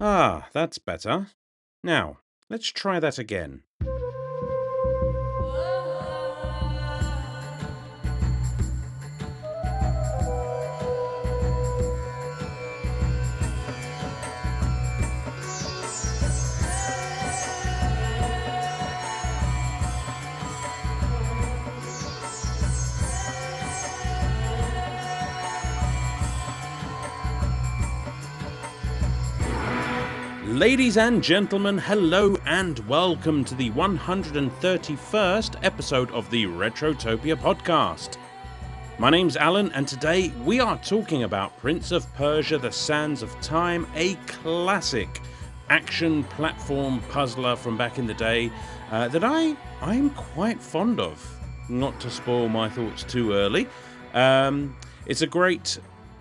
Ah, that's better. Now, let's try that again. Ladies and gentlemen, hello and welcome to the 131st episode of the Retrotopia podcast. My name's Alan, and today we are talking about Prince of Persia: The Sands of Time, a classic action platform puzzler from back in the day that I'm quite fond of. Not to spoil my thoughts too early. It's a great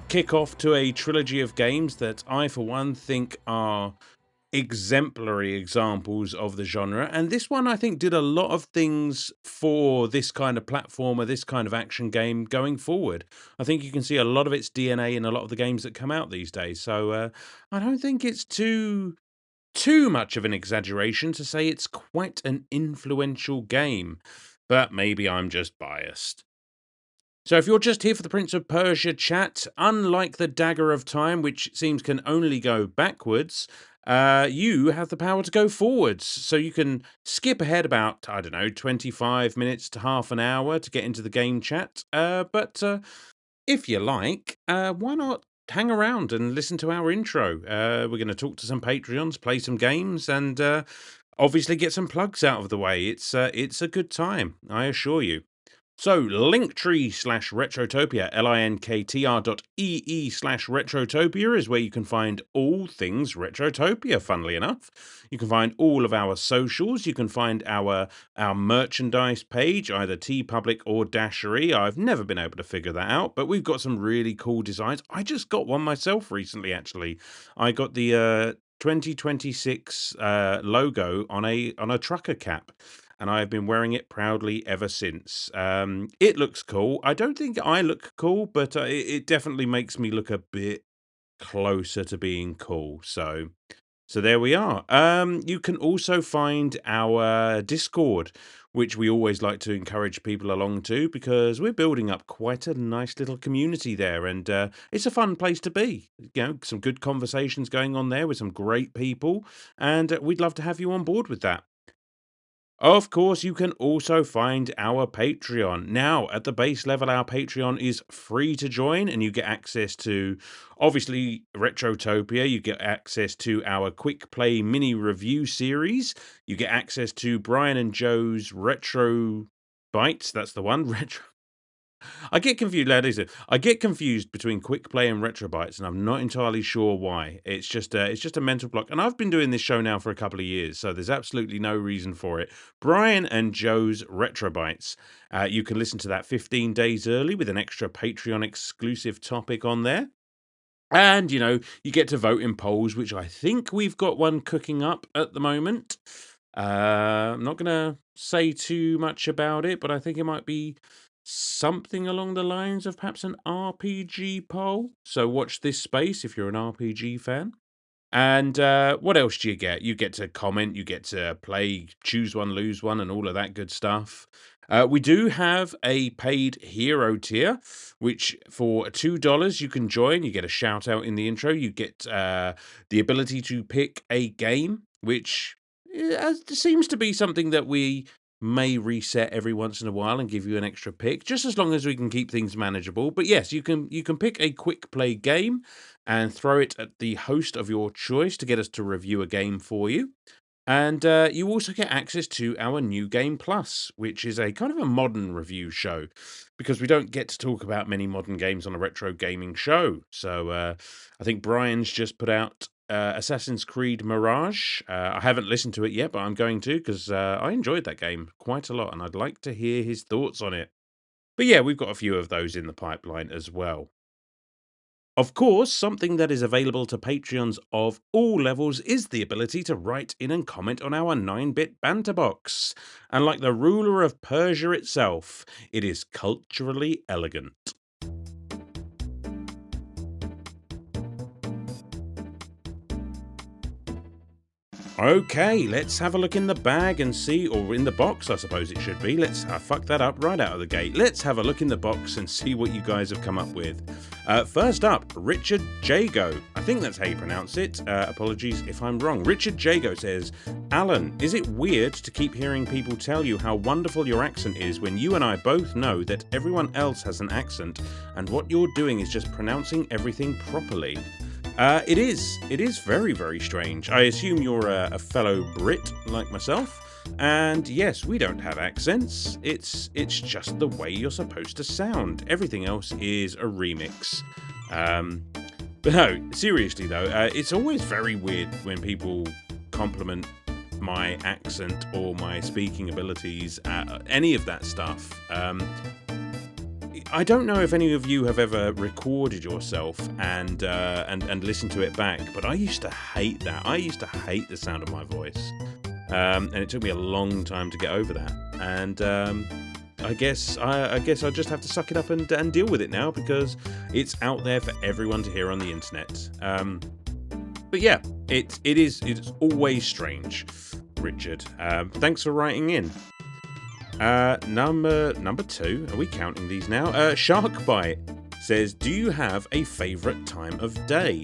kick-off to a trilogy of games that I, for one, think are exemplary examples of the genre, and this one I think did a lot of things for this kind of platformer, this kind of action game going forward. I think you can see a lot of its DNA in a lot of the games that come out these days, so I don't think it's too much of an exaggeration to say it's quite an influential game, but maybe I'm just biased. So if you're just here for the Prince of Persia chat, unlike the Dagger of Time, which it seems can only go backwards, you have the power to go forwards. So you can skip ahead about, I don't know, 25 minutes to half an hour to get into the game chat. But if you like, why not hang around and listen to our intro? We're going to talk to some Patreons, play some games, and obviously get some plugs out of the way. It's a good time, I assure you. So, linktree/retrotopia, linktr.ee/retrotopia is where you can find all things Retrotopia, funnily enough. You can find all of our socials. You can find our merchandise page, either TeePublic or Dashery. I've never been able to figure that out, but we've got some really cool designs. I just got one myself recently, actually. I got the 2026 logo on a trucker cap, and I've been wearing it proudly ever since. It looks cool. I don't think I look cool, but it definitely makes me look a bit closer to being cool. So there we are. You can also find our Discord, which we always like to encourage people along to because we're building up quite a nice little community there, and it's a fun place to be. You know, some good conversations going on there with some great people, and we'd love to have you on board with that. Of course, you can also find our Patreon. Now, at the base level, our Patreon is free to join, and you get access to, obviously, Retrotopia. You get access to our quick play mini review series. You get access to Brian and Joe's Retro Bites. That's the one. Retro. I get confused, ladies. I get confused between quick play and retrobytes, and I'm not entirely sure why. It's just a mental block, and I've been doing this show now for a couple of years, so there's absolutely no reason for it. Brian and Joe's retrobytes. You can listen to that 15 days early with an extra Patreon exclusive topic on there. And, you get to vote in polls, which I think we've got one cooking up at the moment. I'm not going to say too much about it, but I think it might be something along the lines of perhaps an RPG poll. So watch this space if you're an RPG fan. And what else do you get? You get to comment, you get to play, choose one, lose one, and all of that good stuff. We do have a paid hero tier, which for $2 you can join. You get a shout out in the intro. You get the ability to pick a game, which seems to be something that we may reset every once in a while and give you an extra pick, just as long as we can keep things manageable. But yes, you can pick a quick play game and throw it at the host of your choice to get us to review a game for you. And you also get access to our New Game Plus, which is a kind of a modern review show, because we don't get to talk about many modern games on a retro gaming show. So I think Brian's just put out Assassin's Creed Mirage. I haven't listened to it yet, but I'm going to because I enjoyed that game quite a lot, and I'd like to hear his thoughts on it. But yeah, we've got a few of those in the pipeline as well. Of course, something that is available to Patreons of all levels is the ability to write in and comment on our 9-bit banter box. And like the ruler of Persia itself, it is culturally elegant. Okay, let's have a look in the bag and see, or in the box, I suppose it should be. Let's fuck that up right out of the gate. Let's have a look in the box and see what you guys have come up with. First up, Richard Jago. I think that's how you pronounce it. Apologies if I'm wrong. Richard Jago says, Alan, is it weird to keep hearing people tell you how wonderful your accent is when you and I both know that everyone else has an accent and what you're doing is just pronouncing everything properly? It is very, very strange. I assume you're a fellow Brit like myself, and yes, we don't have accents. It's just the way you're supposed to sound. Everything else is a remix. But no, seriously though, it's always very weird when people compliment my accent or my speaking abilities, any of that stuff. I don't know if any of you have ever recorded yourself and listened to it back, but I used to hate that. I used to hate the sound of my voice, and it took me a long time to get over that. And I guess I'll just have to suck it up and deal with it now because it's out there for everyone to hear on the internet. But yeah, it's always strange, Richard. Thanks for writing in. Number 2, are we counting these now? Sharkbite says, do you have a favourite time of day?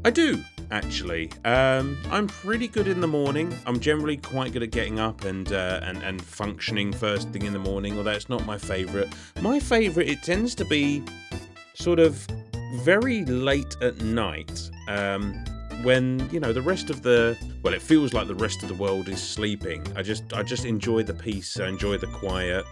I do, actually. I'm pretty good in the morning. I'm generally quite good at getting up and functioning first thing in the morning, although it's not my favourite. My favourite, it tends to be sort of very late at night, when, the rest of it feels like the rest of the world is sleeping. I just enjoy the peace, I enjoy the quiet.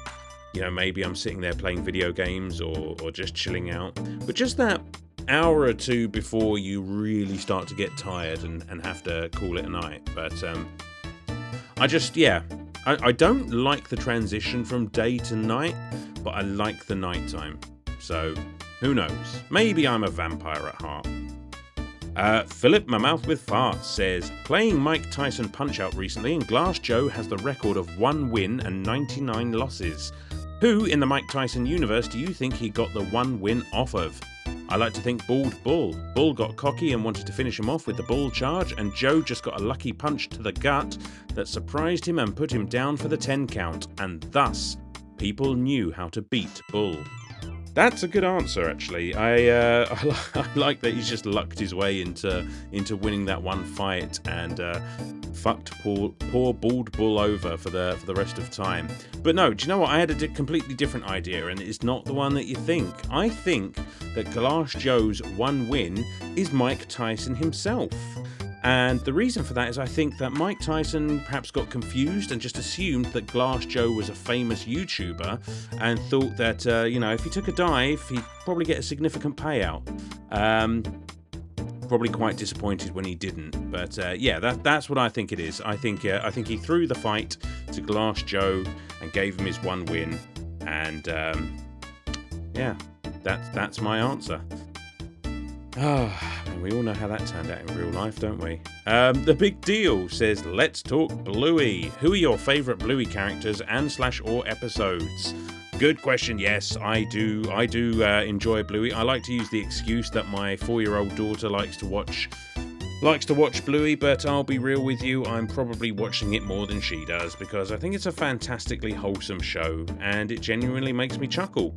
Maybe I'm sitting there playing video games or just chilling out. But just that hour or two before you really start to get tired and have to call it a night. But I don't like the transition from day to night, but I like the nighttime. So, who knows? Maybe I'm a vampire at heart. Philip My Mouth with Farts says, playing Mike Tyson Punch-Out recently, and Glass Joe has the record of 1 win and 99 losses. Who in the Mike Tyson universe do you think he got the 1 win off of? I like to think Bald Bull. Bull got cocky and wanted to finish him off with the bull charge, and Joe just got a lucky punch to the gut that surprised him and put him down for the 10 count, and thus, people knew how to beat Bull. That's a good answer, actually. I like that he's just lucked his way into winning that one fight and fucked poor Bald Bull over for the rest of time. But no, do you know what? I had a completely different idea, and it's not the one that you think. I think that Glass Joe's 1 win is Mike Tyson himself. And the reason for that is I think that Mike Tyson perhaps got confused and just assumed that Glass Joe was a famous YouTuber and thought that, if he took a dive, he'd probably get a significant payout. Probably quite disappointed when he didn't. But that's what I think it is. I think he threw the fight to Glass Joe and gave him his 1 win. And that's my answer. And we all know how that turned out in real life, don't we? The Big Deal says, let's talk Bluey. Who are your favourite Bluey characters and / episodes? Good question. Yes, I do enjoy Bluey. I like to use the excuse that my 4-year-old daughter likes to watch Bluey, but I'll be real with you, I'm probably watching it more than she does because I think it's a fantastically wholesome show and it genuinely makes me chuckle.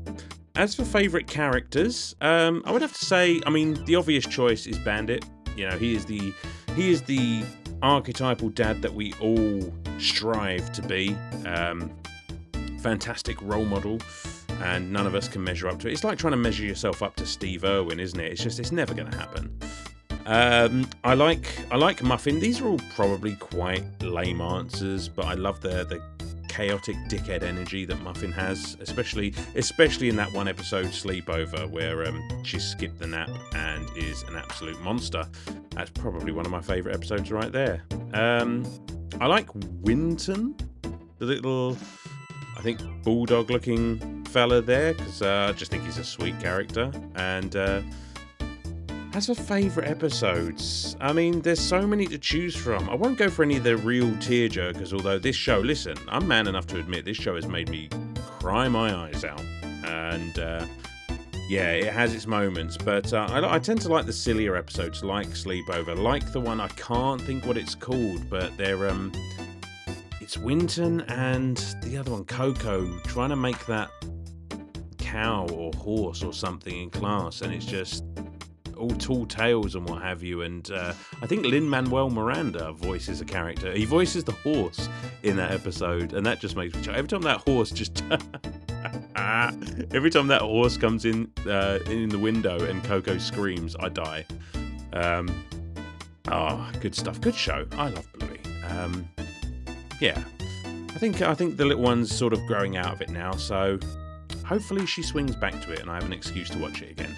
As for favourite characters, I would have to say, the obvious choice is Bandit. He is the archetypal dad that we all strive to be. Fantastic role model, and none of us can measure up to it. It's like trying to measure yourself up to Steve Irwin, isn't it? It's never going to happen. I like Muffin. These are all probably quite lame answers, but I love the chaotic dickhead energy that Muffin has, especially in that one episode Sleepover where she skipped the nap and is an absolute monster. That's probably one of my favourite episodes right there. I like Winton, the little, I think, bulldog looking fella there, because I just think he's a sweet character. And as for favourite episodes, there's so many to choose from. I won't go for any of the real tearjerkers, although this show, listen, I'm man enough to admit this show has made me cry my eyes out. And Yeah, it has its moments, but I tend to like the sillier episodes, like Sleepover, like the one I can't think what it's called, but they're it's Winton and the other one, Coco, trying to make that cow or horse or something in class, and it's just all tall tales and what have you. And I think Lin-Manuel Miranda voices a character. He voices the horse in that episode, and that just makes me chuckle. Every time that horse just every time that horse comes in the window and Coco screams, I die. Good stuff. Good show. I love Bluey. Yeah, I think the little one's sort of growing out of it now, so hopefully she swings back to it and I have an excuse to watch it again.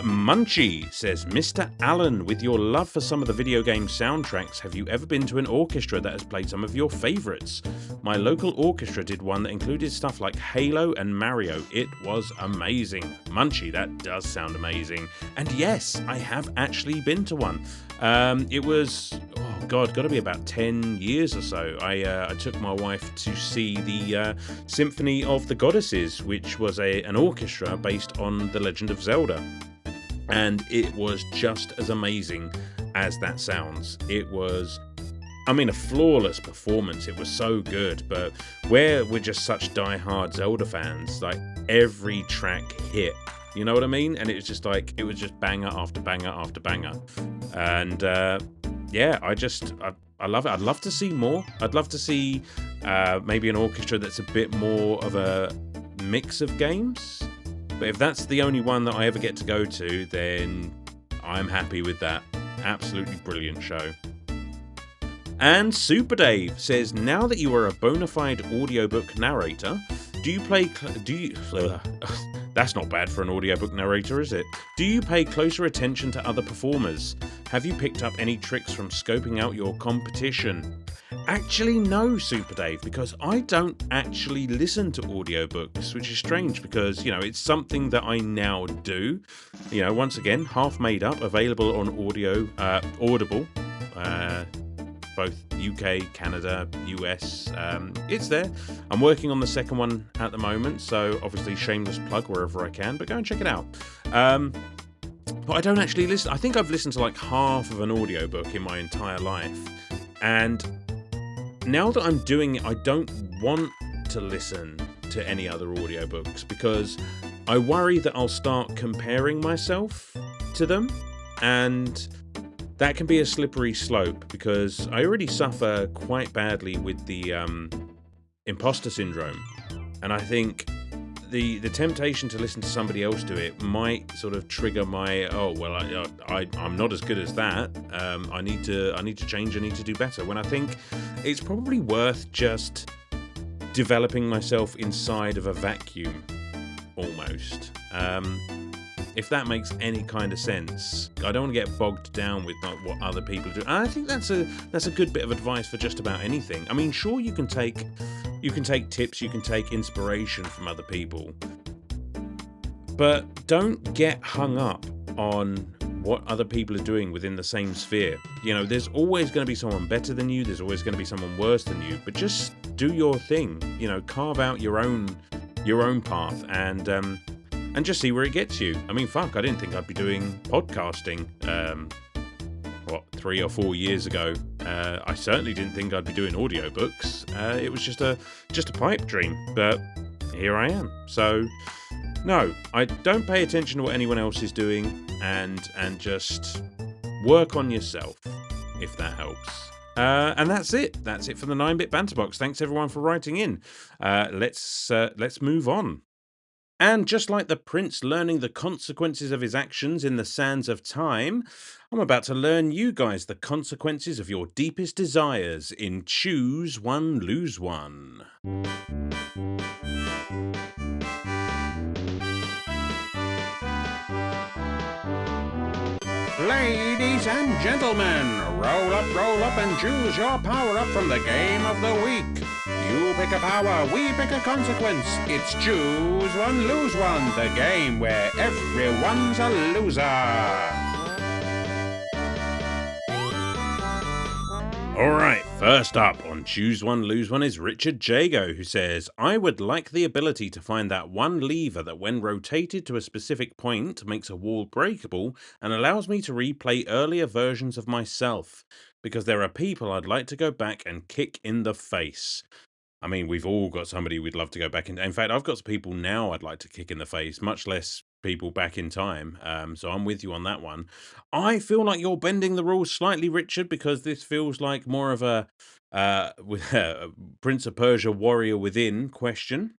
Munchie says, Mr. Allen, with your love for some of the video game soundtracks, have you ever been to an orchestra that has played some of your favourites? My local orchestra did one that included stuff like Halo and Mario. It was amazing. Munchie, that does sound amazing. And yes, I have actually been to one. It was, got to be about 10 years or so. I took my wife to see the Symphony of the Goddesses, which was an orchestra based on The Legend of Zelda. And it was just as amazing as that sounds. It was, a flawless performance. It was so good. But we're just such die-hard Zelda fans, like every track hit. You know what I mean? And it was just banger after banger after banger. And I love it. I'd love to see more. I'd love to see maybe an orchestra that's a bit more of a mix of games. But if that's the only one that I ever get to go to, then I'm happy with that. Absolutely brilliant show. And Super Dave says, now that you are a bona fide audiobook narrator, that's not bad for an audiobook narrator, is it? Do you pay closer attention to other performers? Have you picked up any tricks from scoping out your competition? Actually, no, Super Dave, because I don't actually listen to audiobooks, which is strange because, it's something that I now do. Once again, half made up, available on Audible, both UK, Canada, US. It's there. I'm working on the second one at the moment, so obviously shameless plug wherever I can, but go and check it out. But I don't actually listen. I think I've listened to like half of an audiobook in my entire life. And now that I'm doing it, I don't want to listen to any other audiobooks because I worry that I'll start comparing myself to them, and that can be a slippery slope because I already suffer quite badly with the imposter syndrome, and I think the temptation to listen to somebody else do it might sort of trigger my I'm not as good as that. I need to change. I need to do better. When I think it's probably worth just developing myself inside of a vacuum, almost. If that makes any kind of sense. I don't want to get bogged down with what other people do. And I think that's a good bit of advice for just about anything. Sure, you can take tips, you can take inspiration from other people, but don't get hung up on what other people are doing within the same sphere. There's always going to be someone better than you. There's always going to be someone worse than you. But just do your thing. Carve out your own path and just see where it gets you. I didn't think I'd be doing podcasting 3 or 4 years ago. I certainly didn't think I'd be doing audiobooks. It was just a pipe dream, but here I am. So no, I don't pay attention to what anyone else is doing, and just work on yourself, if that helps. And that's it. That's it for the 9-Bit Banter Box. Thanks everyone for writing in. Let's move on. And just like the prince learning the consequences of his actions in the sands of time, I'm about to learn you guys the consequences of your deepest desires in Choose One, Lose One. Ladies and gentlemen, roll up and choose your power-up from the game of the week. You pick a power, we pick a consequence. It's Choose One, Lose One, the game where everyone's a loser. All right, first up on Choose One, Lose One is Richard Jago, who says, I would like the ability to find that one lever that, when rotated to a specific point, makes a wall breakable and allows me to replay earlier versions of myself, because there are people I'd like to go back and kick in the face. I mean, we've all got somebody we'd love to go back in fact, I've got some people now I'd like to kick in the face, much less people back in time, so I'm with you on that one. I feel like you're bending the rules slightly, Richard, because this feels like more of a, with a Prince of Persia warrior within question,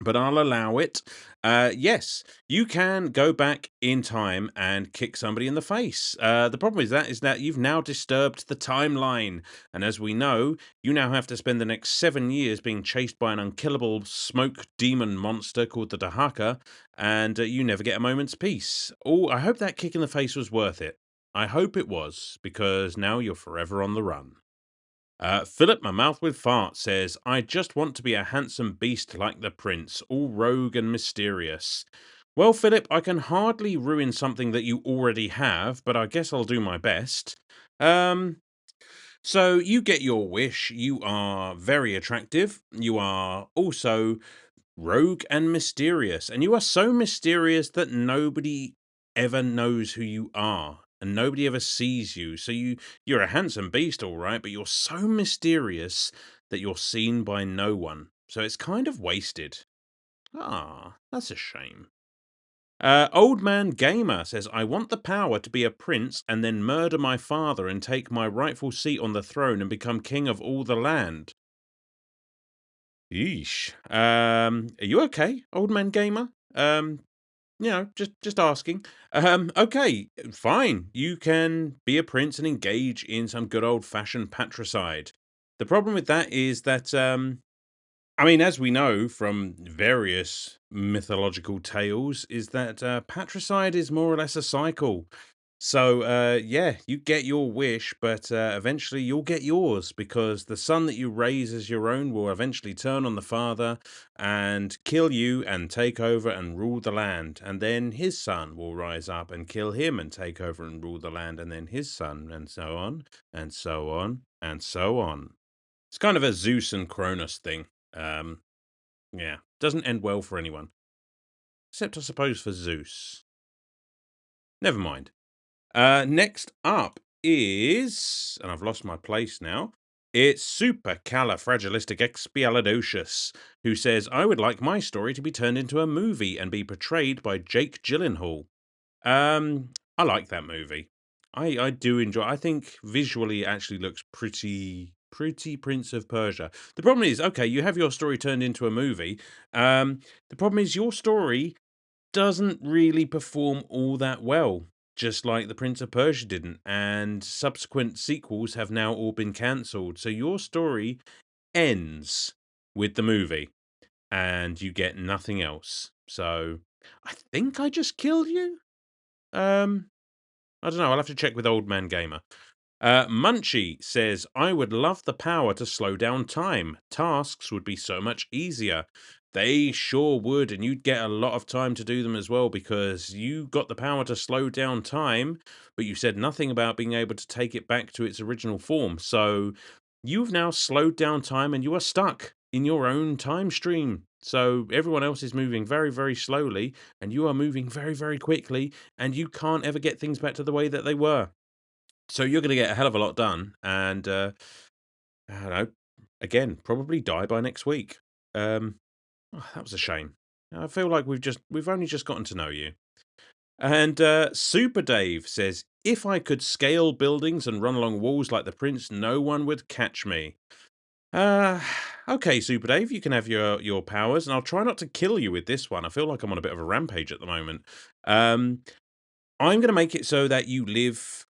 but I'll allow it. Yes, you can go back in time and kick somebody in the face. The problem is that you've now disturbed the timeline, and as we know, you now have to spend the next 7 years being chased by an unkillable smoke demon monster called the Dahaka, and you never get a moment's peace. Oh, I hope that kick in the face was worth it. I hope it was, because now you're forever on the run. Philip, my mouth with fart, says, I just want to be a handsome beast like the prince, all rogue and mysterious. Well, Philip, I can hardly ruin something that you already have, but I guess I'll do my best. Um, so you get your wish. You are very attractive. You are also rogue and mysterious, and you are so mysterious that nobody ever knows who you are, and nobody ever sees you. So you're a handsome beast, all right, but you're so mysterious that you're seen by no one. So it's kind of wasted. Ah, that's a shame. Old Man Gamer says, I want the power to be a prince and then murder my father and take my rightful seat on the throne and become king of all the land. Yeesh. Are you okay, Old Man Gamer? Just asking. Okay, fine. You can be a prince and engage in some good old-fashioned patricide. The problem with that is that, I mean, as we know from various mythological tales, is that patricide is more or less a cycle. So, yeah, you get your wish, but eventually you'll get yours, because the son that you raise as your own will eventually turn on the father and kill you and take over and rule the land. And then his son will rise up and kill him and take over and rule the land. And then his son, and so on, and so on, and so on. It's kind of a Zeus and Cronus thing. Um, yeah, doesn't end well for anyone, except I suppose for Zeus. Never mind. Next up is, and I've lost my place now, it's Supercalifragilisticexpialidocious, who says, I would like my story to be turned into a movie and be portrayed by Jake Gyllenhaal. I like that movie. I do enjoy. I think visually it actually looks pretty Prince of Persia. The problem is, okay, you have your story turned into a movie. The problem is your story doesn't really perform all that well, just like the Prince of Persia didn't, and subsequent sequels have now all been cancelled. So your story ends with the movie, and you get nothing else. So I think I just killed you. Um, I don't know. I'll have to check with Old Man Gamer. Munchie says, I would love the power to slow down time. Tasks would be so much easier. They sure would, and you'd get a lot of time to do them as well, because you got the power to slow down time, but you said nothing about being able to take it back to its original form. So you've now slowed down time and you are stuck in your own time stream. So everyone else is moving very, very slowly, and you are moving very, very quickly, and you can't ever get things back to the way that they were. So you're going to get a hell of a lot done, and I don't know. Again, probably die by next week. That was a shame. I feel like we've only just gotten to know you. And Super Dave says, if I could scale buildings and run along walls like the prince, no one would catch me. Uh, okay, Super Dave, you can have your powers, and I'll try not to kill you with this one. I feel like I'm on a bit of a rampage at the moment. I'm going to make it so that you live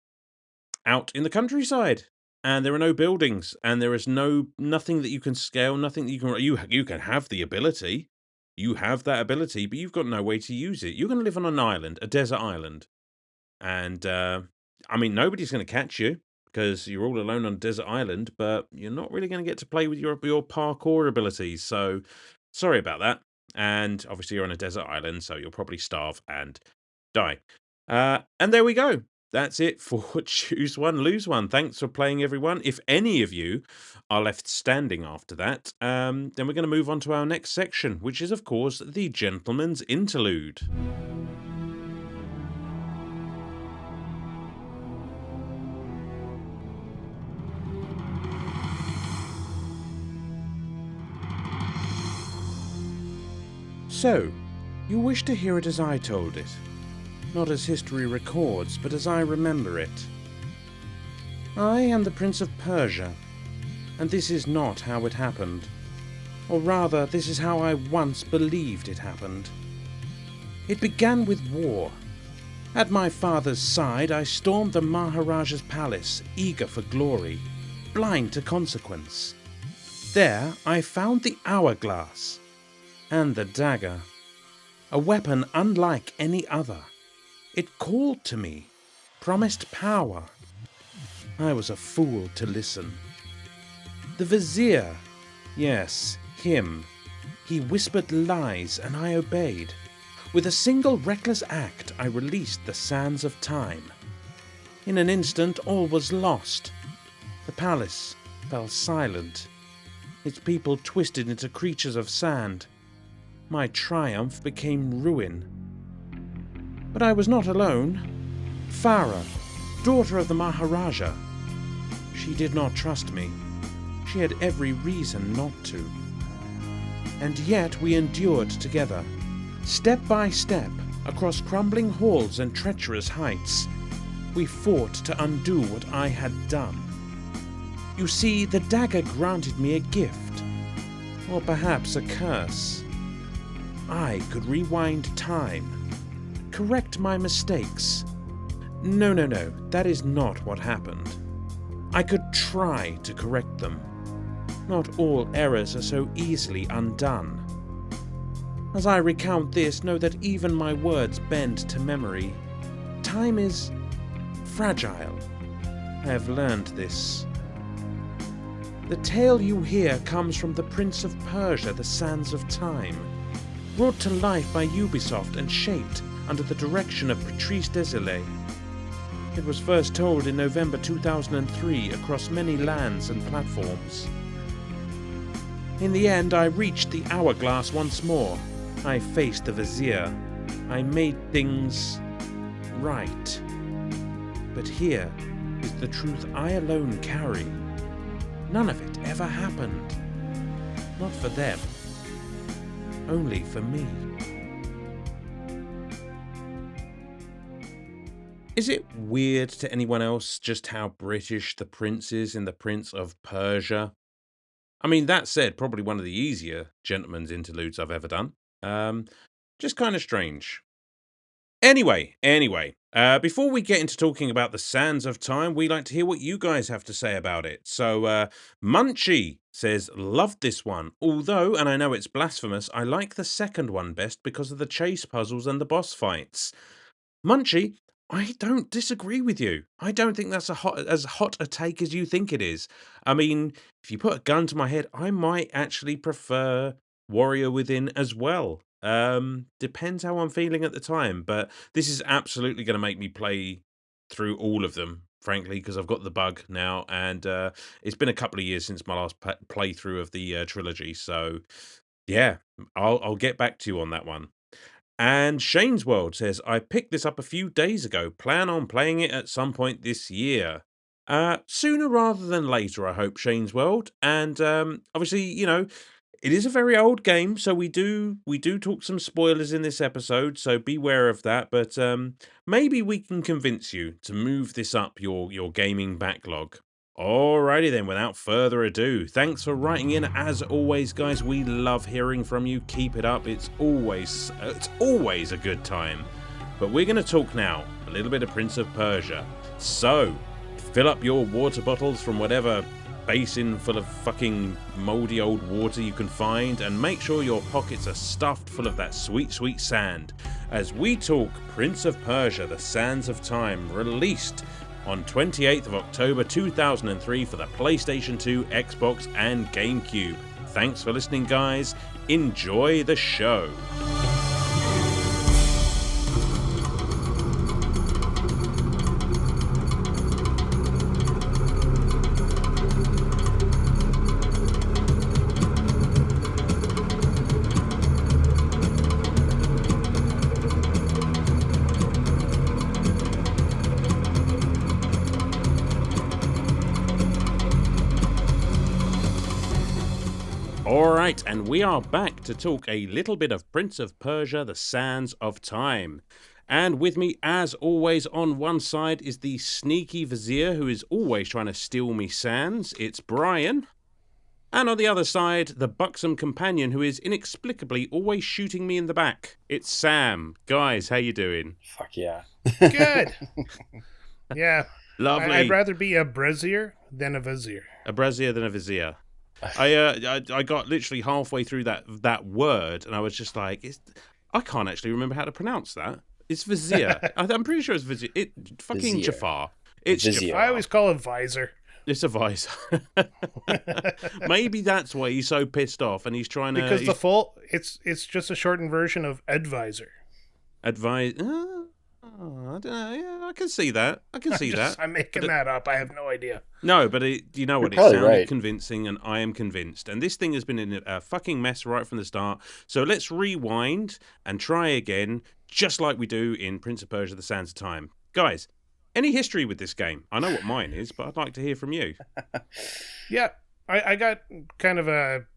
out in the countryside, and there are no buildings, and there is nothing that you can scale, nothing that you can have the ability. You have that ability, but you've got no way to use it. You're going to live on an island, a desert island, and I mean, nobody's going to catch you because you're all alone on a desert island. But you're not really going to get to play with your parkour abilities. So sorry about that. And obviously, you're on a desert island, so you'll probably starve and die. And there we go. that's it for Choose One, Lose One. Thanks for playing, everyone. If any of you are left standing after that, then we're going to move on to our next section, which is, of course, the Gentleman's Interlude. So, you wish to hear it as I told it, not as history records, but as I remember it. I am the Prince of Persia, and this is not how it happened. Or rather, this is how I once believed it happened. It began with war. At my father's side, I stormed the Maharaja's palace, eager for glory, blind to consequence. There, I found the hourglass and the dagger, a weapon unlike any other. It called to me, promised power. I was a fool to listen. The vizier, yes, him, he whispered lies and I obeyed. With a single reckless act, I released the sands of time. In an instant, all was lost. The palace fell silent. Its people twisted into creatures of sand. My triumph became ruin. But I was not alone. Farah, daughter of the Maharaja. She did not trust me. She had every reason not to. And yet we endured together, step by step, across crumbling halls and treacherous heights. We fought to undo what I had done. You see, the dagger granted me a gift, or perhaps a curse. I could rewind time, correct my mistakes. No, that is not what happened. I could try to correct them. Not all errors are so easily undone. As I recount this, know that even my words bend to memory. Time is fragile. I have learned this. The tale you hear comes from the Prince of Persia, The Sands of Time, brought to life by Ubisoft and shaped under the direction of Patrice Désilets. It was first told in November 2003 across many lands and platforms. In the end, I reached the hourglass once more. I faced the vizier. I made things right. But here is the truth I alone carry. None of it ever happened. Not for them. Only for me. Is it weird to anyone else just how British the prince is in The Prince of Persia? I mean, that said, probably one of the easier gentleman's interludes I've ever done. Just kind of strange. Anyway, before we get into talking about the Sands of Time, we like to hear what you guys have to say about it. So, Munchie says, loved this one. Although, and I know it's blasphemous, I like the second one best because of the chase puzzles and the boss fights. Munchie, I don't disagree with you. I don't think that's as hot a take as you think it is. I mean, if you put a gun to my head, I might actually prefer Warrior Within as well. Depends how I'm feeling at the time, but this is absolutely going to make me play through all of them, frankly, because I've got the bug now, and it's been a couple of years since my last playthrough of the trilogy. So, yeah, I'll get back to you on that one. And Shane's World says, I picked this up a few days ago. Plan on playing it at some point this year. Sooner rather than later, I hope, Shane's World. And obviously, it is a very old game, so we do talk some spoilers in this episode, so beware of that. But maybe we can convince you to move this up your gaming backlog. Alrighty then, without further ado, thanks for writing in. As always, guys, we love hearing from you. Keep it up. It's always a good time. But we're going to talk now a little bit of Prince of Persia. So, fill up your water bottles from whatever basin full of fucking moldy old water you can find, and make sure your pockets are stuffed full of that sweet, sweet sand, as we talk Prince of Persia, The Sands of Time, released on 28th of October 2003 for the PlayStation 2, Xbox, and GameCube. Thanks for listening, guys. Enjoy the show. All right, and we are back to talk a little bit of Prince of Persia, The Sands of Time. And with me, as always, on one side is the sneaky vizier who is always trying to steal me sands. It's Brian. And on the other side, the buxom companion who is inexplicably always shooting me in the back. It's Sam. Guys, how you doing? Fuck yeah. Good. Yeah. Lovely. I'd rather be a brazier than a vizier. A brazier than a vizier. I got literally halfway through that word, and I was just like, I can't actually remember how to pronounce that. It's vizier. I'm pretty sure it's vizier. Fucking Vizier. Jafar. It's Vizier. Jafar. I always call it visor. It's a visor. Maybe that's why he's so pissed off, and he's trying to Because it's just a shortened version of advisor. advise. I don't know. Yeah, I can see that. I'm making that up. I have no idea. No, but you know what? It probably sounded right. convincing, and I am convinced. And this thing has been in a fucking mess right from the start. So let's rewind and try again, just like we do in Prince of Persia: The Sands of Time. Guys, any history with this game? I know what mine is, but I'd like to hear from you. Yeah, I got kind of a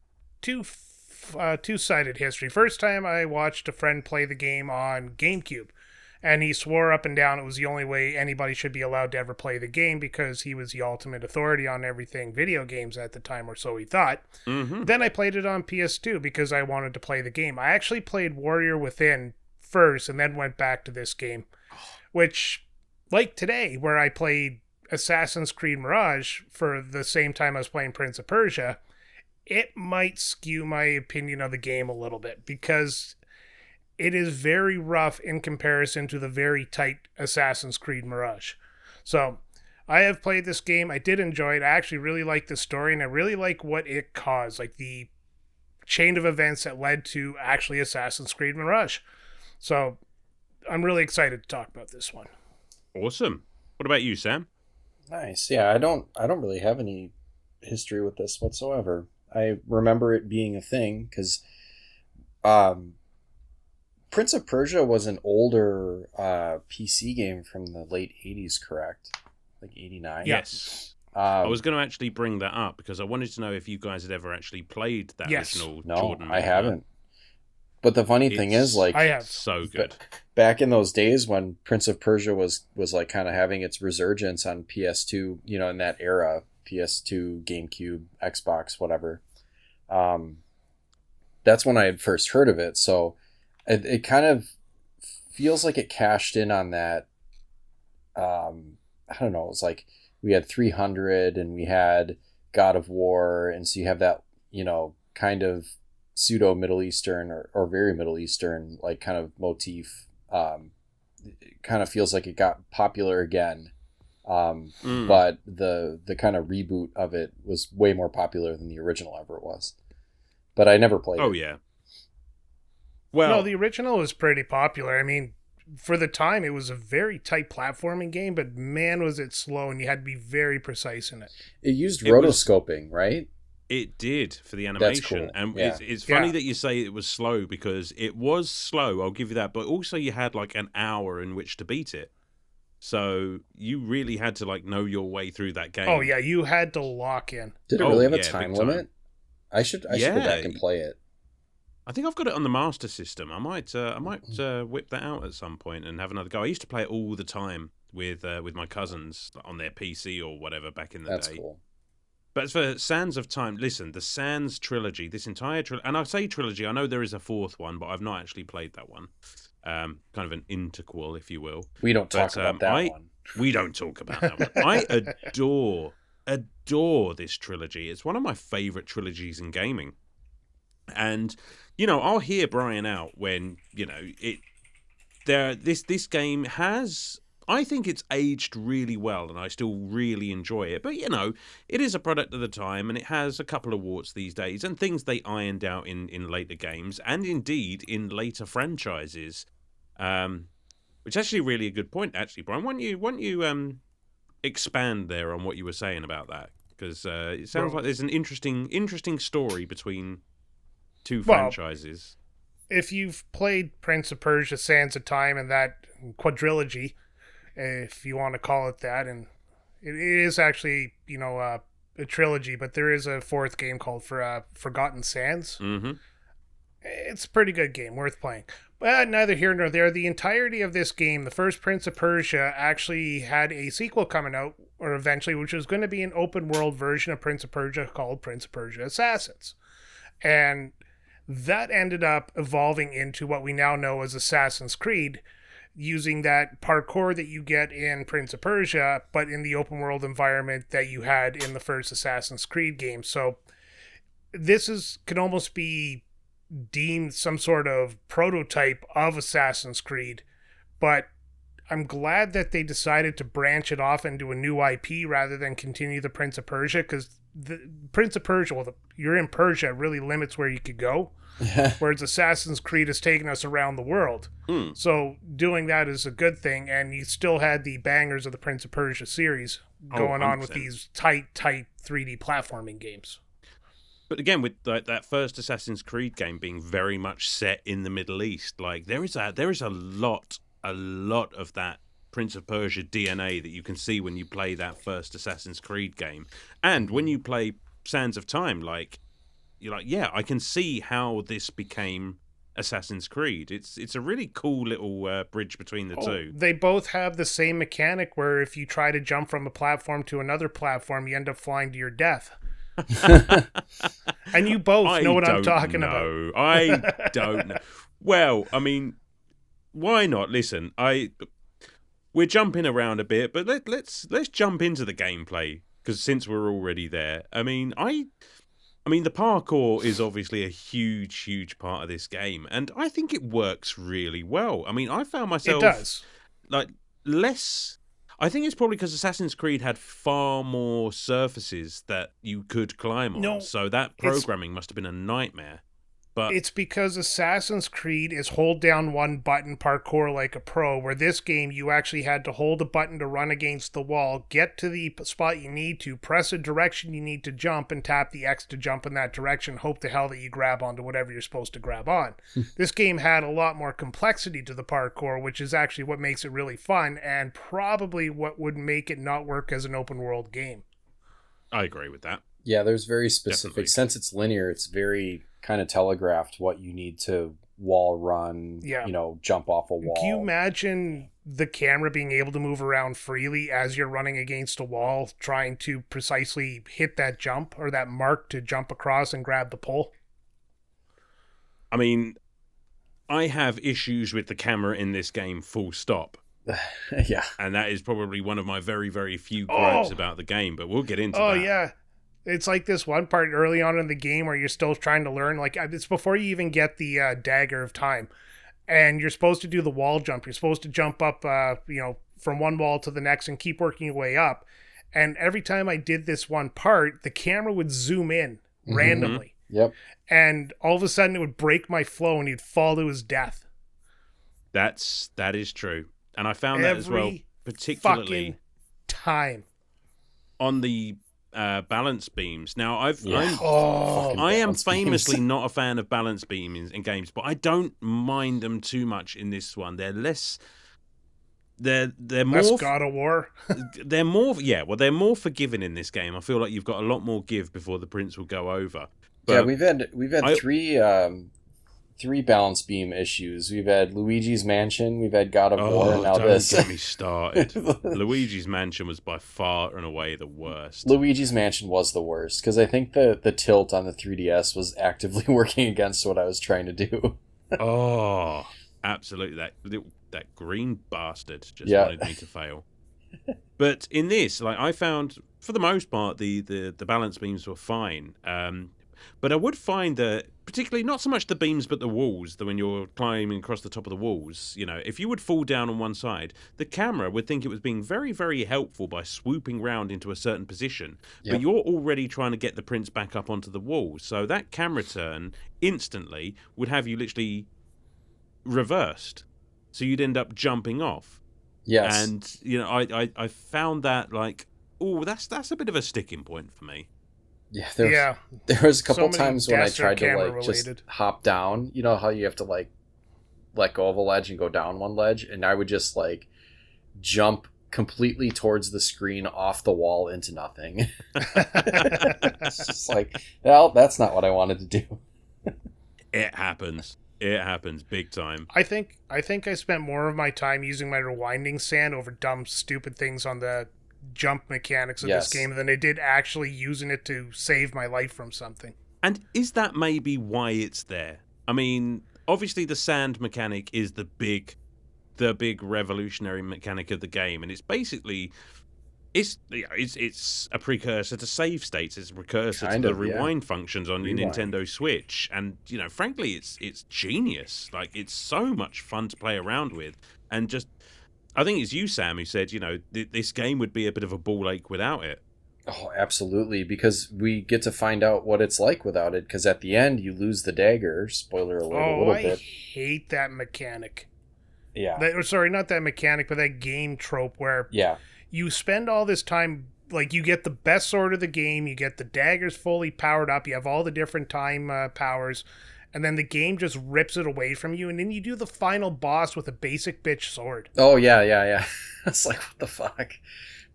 two-sided history. First time I watched a friend play the game on GameCube, and he swore up and down it was the only way anybody should be allowed to ever play the game because he was the ultimate authority on everything video games at the time, or so he thought. Mm-hmm. Then I played it on PS2 because I wanted to play the game. I actually played Warrior Within first and then went back to this game, which, like today, where I played Assassin's Creed Mirage for the same time I was playing Prince of Persia, it might skew my opinion of the game a little bit because it is very rough in comparison to the very tight Assassin's Creed Mirage. So, I have played this game. I did enjoy it. I actually really like the story, and I really like what it caused, like the chain of events that led to actually Assassin's Creed Mirage. So, I'm really excited to talk about this one. Awesome. What about you, Sam? Nice. Yeah, I don't really have any history with this whatsoever. I remember it being a thing because Prince of Persia was an older PC game from the late 80s, correct? Like 89? Yes. I was going to actually bring that up because I wanted to know if you guys had ever actually played that original No, Jordan. I haven't. But the funny thing is, like, I have. So good. Back in those days when Prince of Persia was like kind of having its resurgence on PS2, you know, in that era, PS2, GameCube, Xbox, whatever. That's when I had first heard of it. So it kind of feels like it cashed in on that. I don't know. It was like we had 300 and we had God of War. And so you have that, you know, kind of pseudo Middle Eastern or very Middle Eastern, like kind of motif. It kind of feels like it got popular again. But the kind of reboot of it was way more popular than the original ever was. But I never played it. Oh, yeah. Well, No, the original was pretty popular. I mean, for the time, it was a very tight platforming game, but man, was it slow, and you had to be very precise in it. It used It was- rotoscoping, right? it did for the animation. cool. And Yeah. it's funny Yeah. that you say it was slow because it was slow, I'll give you that. But also you had like an hour in which to beat it. So you really had to like know your way through that game. Oh, yeah, you had to lock in. Did it Oh, really have a yeah, time big time. limit? I should go Yeah. back and play it. I think I've got it on the Master System. I might whip that out at some point and have another go. I used to play it all the time with my cousins on their PC or whatever back in the That's day. cool. But as for Sands of Time, listen, the Sands trilogy, this entire trilogy, and I say trilogy, I know there is a fourth one, but I've not actually played that one. Kind of an interquel, if you will. We don't talk But, about that one. We don't talk about that one. I adore this trilogy. It's one of my favorite trilogies in gaming. And, you know, I'll hear Brian out when, you know, this game has, I think it's aged really well and I still really enjoy it. But, you know, it is a product of the time and it has a couple of warts these days and things they ironed out in later games and indeed in later franchises. Which is actually really a good point, actually, Brian. Why don't you expand there on what you were saying about that? Because it sounds like there's an interesting story between two franchises. If you've played Prince of Persia, Sands of Time, and that quadrilogy, if you want to call it that, and it is actually, you know, a trilogy, but there is a fourth game called Forgotten Sands. Mm-hmm. It's a pretty good game, worth playing. But neither here nor there. The entirety of this game, the first Prince of Persia, actually had a sequel coming out, or eventually, which was going to be an open world version of Prince of Persia called Prince of Persia Assassins. And that ended up evolving into what we now know as Assassin's Creed, using that parkour that you get in Prince of Persia, but in the open world environment that you had in the first Assassin's Creed game. So this can almost be deemed some sort of prototype of Assassin's Creed, but I'm glad that they decided to branch it off into a new IP rather than continue the Prince of Persia, because the Prince of Persia, you're in Persia, really limits where you could go, whereas Assassin's Creed has taken us around the world. So doing that is a good thing, and you still had the bangers of the Prince of Persia series going on with these tight 3D platforming games. But again, with that first Assassin's Creed game being very much set in the Middle East, like there is a lot of that Prince of Persia DNA that you can see when you play that first Assassin's Creed game, and when you play Sands of Time, like you're like, yeah, I can see how this became Assassin's Creed. It's a really cool little bridge between the two. They both have the same mechanic where if you try to jump from a platform to another platform, you end up flying to your death. And you both know what I'm talking about. I don't know. Well, I mean, why not? Listen, we're jumping around a bit, but let's jump into the gameplay, because since we're already there, I mean, the parkour is obviously a huge part of this game, and I think it works really well. I mean, I found myself less. I think it's probably because Assassin's Creed had far more surfaces that you could climb on, so that programming must have been a nightmare. But it's because Assassin's Creed is hold down one button parkour like a pro, where this game you actually had to hold a button to run against the wall, get to the spot you need to, press a direction you need to jump, and tap the X to jump in that direction, hope to hell that you grab onto whatever you're supposed to grab on. This game had a lot more complexity to the parkour, which is actually what makes it really fun, and probably what would make it not work as an open world game. I agree with that. Yeah, there's very specific, Definitely. since it's linear, it's very kind of telegraphed what you need to wall run, jump off a wall. Can you imagine the camera being able to move around freely as you're running against a wall, trying to precisely hit that jump or that mark to jump across and grab the pole? I mean, I have issues with the camera in this game, full stop. Yeah. And that is probably one of my very, very few gripes about the game, but we'll get into that. Oh, yeah. It's like this one part early on in the game where you're still trying to learn. Like, it's before you even get the Dagger of Time. And you're supposed to do the wall jump. You're supposed to jump up, from one wall to the next and keep working your way up. And every time I did this one part, the camera would zoom in randomly. Yep. And all of a sudden it would break my flow and he'd fall to his death. That is true. And I found that as well, particularly time on the balance beams. Now, I am famously not a fan of balance beams in games, but I don't mind them too much in this one. They're less. They're more less God of War. They're more forgiving in this game. I feel like you've got a lot more give before the prince will go over. But we've had three balance beam issues. We've had Luigi's Mansion, we've had God of War, and now this. Don't get me started. Luigi's Mansion was by far and away the worst. Luigi's Mansion was the worst, because I think the tilt on the 3DS was actively working against what I was trying to do. Oh, absolutely. That green bastard just wanted me to fail. But in this, like, I found, for the most part, the balance beams were fine. But I would find that, particularly not so much the beams, but the walls, that when you're climbing across the top of the walls, if you would fall down on one side, the camera would think it was being very, very helpful by swooping round into a certain position. Yep. But you're already trying to get the prince back up onto the wall. So that camera turn instantly would have you literally reversed. So you'd end up jumping off. Yes. And, I found that, like, that's a bit of a sticking point for me. Yeah, there was a couple times when I tried to just hop down. You know how you have to let go of a ledge and go down one ledge, and I would just jump completely towards the screen, off the wall, into nothing. It's just like, well, that's not what I wanted to do. It happens. It happens big time. I think I spent more of my time using my rewinding sand over dumb, stupid things on the jump mechanics of Yes. this game than I did actually using it to save my life from something. And is that maybe why it's there? I mean, obviously the sand mechanic is the big revolutionary mechanic of the game, and it's basically it's a precursor to save states. It's a precursor Kind to the of, yeah. rewind functions on your Rewind. Nintendo Switch, and frankly, it's genius. Like, it's so much fun to play around with, and just I think it's you, Sam, who said this game would be a bit of a ball ache without it. Oh, absolutely, because we get to find out what it's like without it, because at the end you lose the dagger. Spoiler alert, a little I bit. hate that mechanic. Yeah. Sorry, not that mechanic, but that game trope where Yeah. you spend all this time, like, you get the best sword of the game, you get the daggers fully powered up, you have all the different time powers, and then the game just rips it away from you, and then you do the final boss with a basic bitch sword. Oh, yeah. It's like, what the fuck?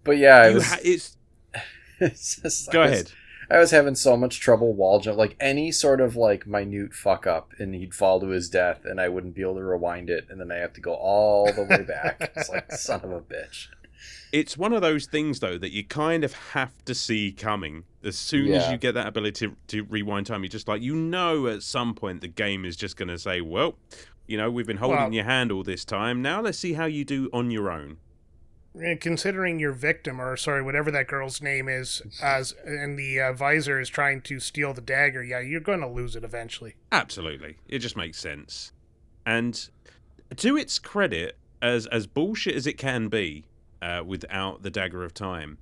But yeah, it's just, Go ahead. I was having so much trouble wall jump, like any sort of like minute fuck up, and he'd fall to his death, and I wouldn't be able to rewind it, and then I have to go all the way back. It's like, son of a bitch. It's one of those things, though, that you kind of have to see coming. As soon as you get that ability to rewind time, you're just like, at some point the game is just going to say, well, we've been holding your hand all this time. Now let's see how you do on your own. Considering your victim, or sorry, whatever that girl's name is, and the visor is trying to steal the dagger, yeah, you're going to lose it eventually. Absolutely. It just makes sense. And to its credit, as bullshit as it can be, without the Dagger of Time,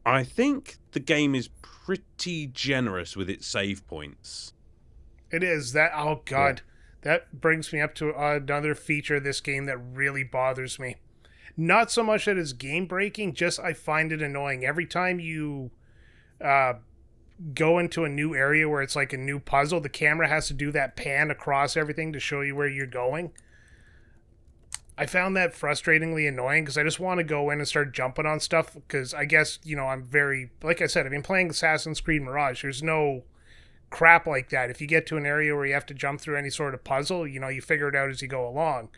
I think the game is pretty generous with its save points. It is. Oh god, that brings me up to another feature of this game that really bothers me. Not so much that it's game breaking, just I find it annoying. Every time you go into a new area where it's like a new puzzle, the camera has to do that pan across everything to show you where you're going. I found that frustratingly annoying because I just want to go in and start jumping on stuff because I guess, I'm very, like I said, I've been playing Assassin's Creed Mirage. There's no crap like that. If you get to an area where you have to jump through any sort of puzzle, you figure it out as you go along.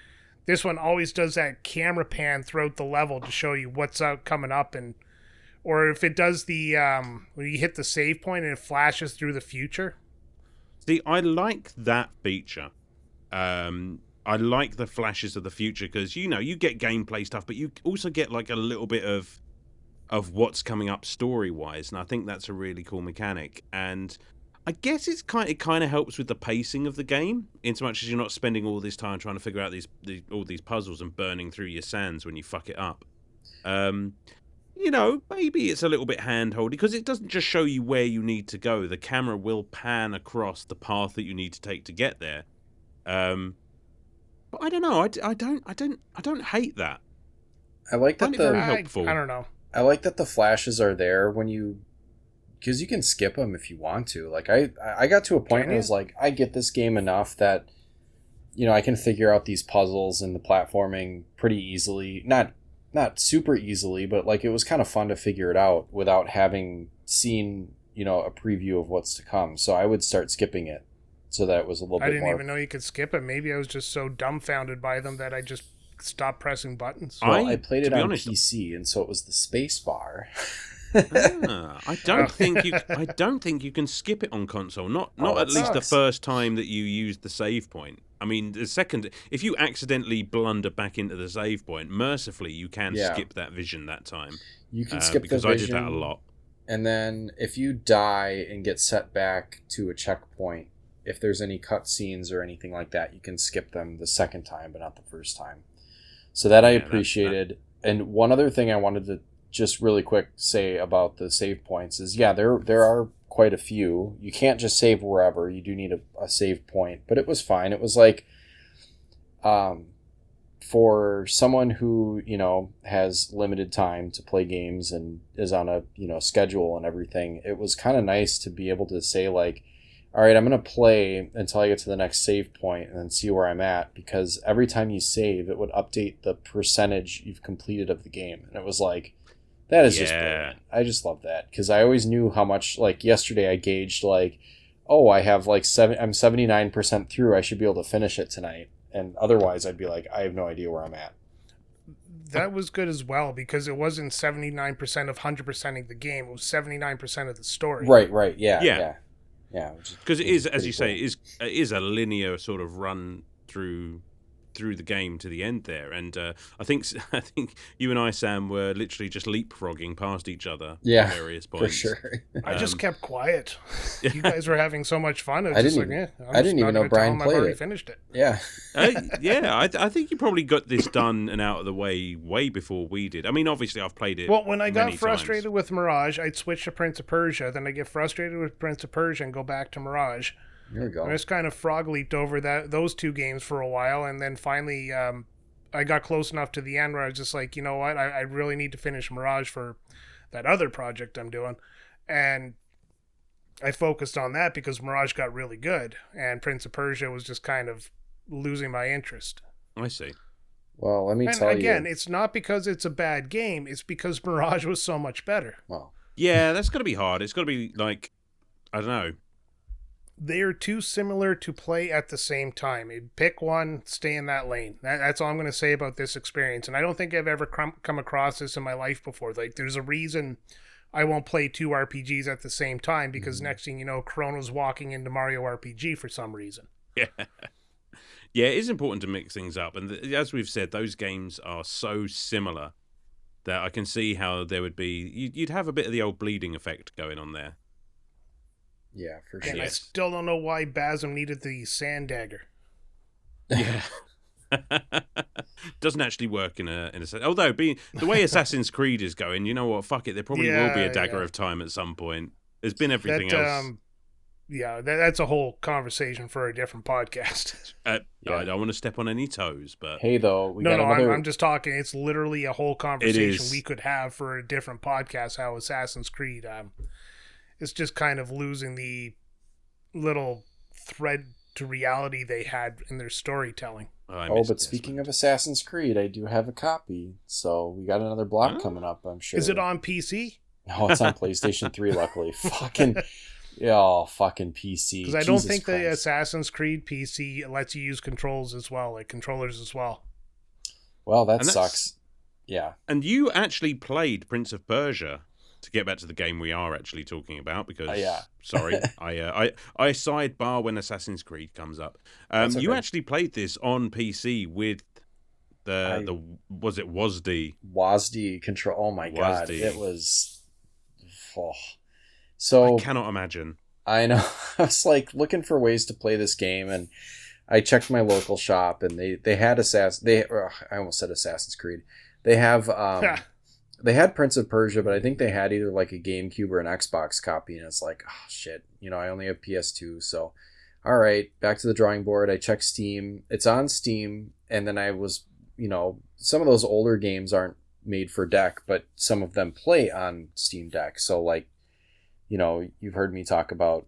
This one always does that camera pan throughout the level to show you what's coming up, or if it does the when you hit the save point and it flashes through the future. See, I like that feature. I like the flashes of the future because you get gameplay stuff, but you also get like a little bit of what's coming up story wise, and I think that's a really cool mechanic. And I guess it kind of helps with the pacing of the game, in so much as you're not spending all this time trying to figure out all these puzzles and burning through your sands when you fuck it up. Maybe it's a little bit handholdy because it doesn't just show you where you need to go. The camera will pan across the path that you need to take to get there. But I don't know. I don't hate that. I like that very helpful. I don't know. I like that the flashes are there because you can skip them if you want to. Like I got to a point where I was like, I get this game enough that I can figure out these puzzles and the platforming pretty easily. Not super easily, but like it was kind of fun to figure it out without having seen a preview of what's to come. So I would start skipping it. So that was a little bit more... I didn't even know you could skip it. Maybe I was just so dumbfounded by them that I just stopped pressing buttons. Well, I played it on PC, and so it was the space bar. I don't think you can skip it on console. Not at least the first time that you use the save point. I mean, the second, if you accidentally blunder back into the save point, mercifully you can skip that vision that time. You can skip the vision. Because I did that a lot. And then if you die and get set back to a checkpoint, if there's any cutscenes or anything like that, you can skip them the second time, but not the first time. So that I appreciated. And one other thing I wanted to just really quick say about the save points is, there are quite a few. You can't just save wherever. You do need a save point, but it was fine. It was like, for someone who, has limited time to play games and is on a, schedule and everything, it was kind of nice to be able to say like, all right, I'm going to play until I get to the next save point and then see where I'm at, because every time you save, it would update the percentage you've completed of the game. And it was like, that is just brilliant. I just love that, because I always knew how much, like yesterday I gauged like, oh, I have like I'm 79% through. I should be able to finish it tonight. And otherwise I'd be like, I have no idea where I'm at. That was good as well, because it wasn't 79% of 100%ing the game. It was 79% of the story. Right. Yeah. Because it is, as you cool. say, it is a linear sort of run through the game to the end there, and I think you and I, Sam, were literally just leapfrogging past each other at various points. For sure. I just kept quiet. You guys were having so much fun. I didn't even know Brian played I've already it. finished it. Yeah. I think you probably got this done and out of the way before we did. I mean, obviously, I've played it. Well, when I got frustrated times. with Mirage, I'd switch to Prince of Persia. Then I get frustrated with Prince of Persia and go back to Mirage. There we go. I just kind of frog leaped over those two games for a while, and then finally I got close enough to the end where I was just like, you know what, I really need to finish Mirage for that other project I'm doing. And I focused on that because Mirage got really good, and Prince of Persia was just kind of losing my interest. I see. Well, let me tell you. Again, it's not because it's a bad game, it's because Mirage was so much better. Well, yeah, that's got to be hard. It's got to be like, I don't know. They are too similar to play at the same time. Pick one, stay in that lane. That's all I'm going to say about this experience. And I don't think I've ever come across this in my life before. Like, there's a reason I won't play two RPGs at the same time, because next thing you know, Chrono's walking into Mario RPG for some reason. Yeah. Yeah, it is important to mix things up. And as we've said, those games are so similar that I can see how there would be... You'd have a bit of the old bleeding effect going on there. Yeah, for sure. And yes. I still don't know why Basm needed the sand dagger. Yeah. Doesn't actually work in a although the way Assassin's Creed is going, you know what, fuck it, there probably will be a Dagger of Time at some point. There's been everything else. That's a whole conversation for a different podcast. I don't want to step on any toes, but hey, though, I'm just talking. It's literally a whole conversation we could have for a different podcast. How Assassin's Creed, it's just kind of losing the little thread to reality they had in their storytelling. But speaking of Assassin's Creed, I do have a copy, so we got another block coming up, I'm sure. Is it on PC? No, it's on PlayStation 3, luckily. Fucking PC. Because I don't think the Assassin's Creed PC lets you use controllers as well. Well, that sucks. Yeah. And you actually played Prince of Persia, to get back to the game we are actually talking about, because sorry, I sidebar when Assassin's Creed comes up. You actually played this on PC with the was it WASD control? Oh my god, it was. So I cannot imagine. I know. I was like looking for ways to play this game, and I checked my local shop, and they had I almost said Assassin's Creed. They have They had Prince of Persia, but I think they had either like a GameCube or an Xbox copy, and it's like, oh shit, I only have PS2, so all right, back to the drawing board. I checked Steam. It's on Steam, and then I was, some of those older games aren't made for deck, but some of them play on Steam Deck. So like, you've heard me talk about,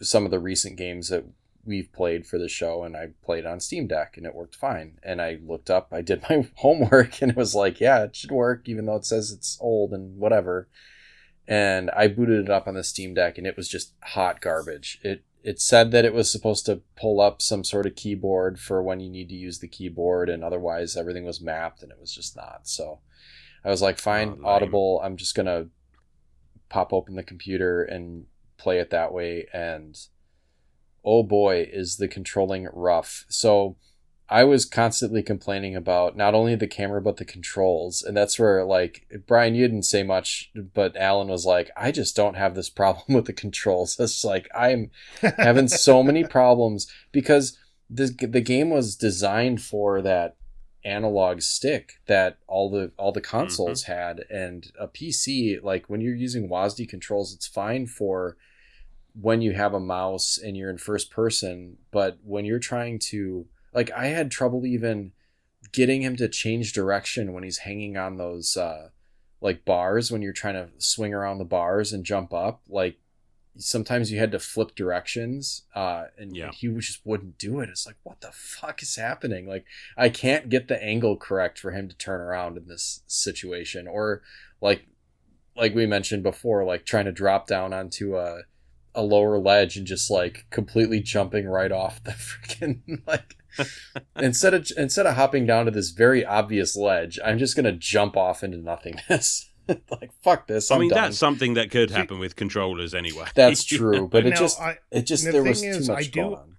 some of the recent games that we've played for the show, and I played on Steam Deck and it worked fine. And I looked up, I did my homework, and it was like, yeah, it should work, even though it says it's old and whatever. And I booted it up on the Steam Deck, and it was just hot garbage. It said that it was supposed to pull up some sort of keyboard for when you need to use the keyboard, and otherwise everything was mapped, and it was just not. So I was like, fine, Audible, I'm just gonna pop open the computer and play it that way. And oh boy, is the controlling rough. So I was constantly complaining about not only the camera, but the controls. And that's where, like, Brian, you didn't say much, but Alan was like, I just don't have this problem with the controls. It's like, I'm having so many problems, because the game was designed for that analog stick that all the consoles had. And a PC, like when you're using WASD controls, it's fine for when you have a mouse and you're in first person, but when you're trying to, like, I had trouble even getting him to change direction when he's hanging on those like bars, when you're trying to swing around the bars and jump up. Like, sometimes you had to flip directions, and Yeah. he just wouldn't do it. It's like, what the fuck is happening? Like, I can't get the angle correct for him to turn around in this situation. Or like we mentioned before, like trying to drop down onto a lower ledge and just like completely jumping right off the freaking like instead of hopping down to this very obvious ledge, I'm just gonna jump off into nothingness. Like, fuck this, I'm done. That's something that could happen with controllers anyway. That's true, but No, it just the there was thing too is, much going on.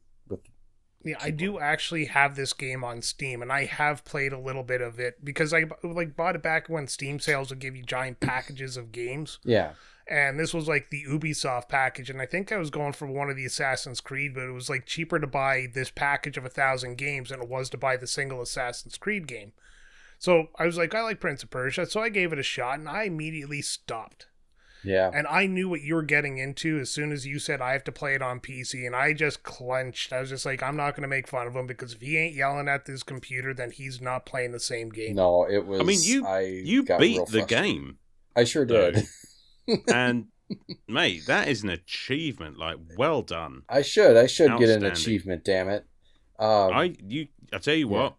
Yeah, I do actually have this game on Steam, and I have played a little bit of it because I like bought it back when Steam sales would give you giant packages of games. Yeah. And this was like the Ubisoft package, and I think I was going for one of the Assassin's Creed, but it was like cheaper to buy this package of 1,000 games than it was to buy the single Assassin's Creed game. So I was like, I like Prince of Persia, so I gave it a shot, and I immediately stopped. Yeah. And I knew what you were getting into as soon as you said I have to play it on PC, and I just clenched. I was just like, I'm not going to make fun of him because if he ain't yelling at his computer, then he's not playing the same game. No, it was. I mean, you beat the game. I sure did. And mate, that is an achievement. Like, well done. I should get an achievement. Damn it. I tell you what.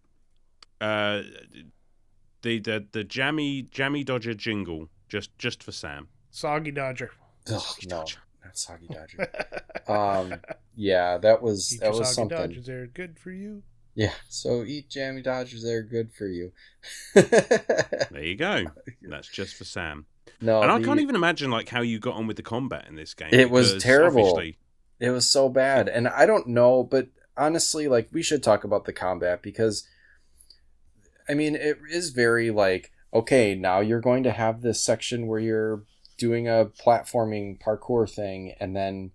The jammy Dodger jingle just for Sam. Soggy Dodger. Soggy Dodger. Not Soggy Dodger. Yeah, that was Soggy something. Dodgers, they're good for you. Yeah, so eat jammy Dodgers, they're good for you. There you go. That's just for Sam. No, and I can't even imagine like how you got on with the combat in this game. It was terrible. Obviously... It was so bad, and I don't know, but honestly, like we should talk about the combat because, I mean, it is very like, okay, now you're going to have this section where you're doing a platforming parkour thing, and then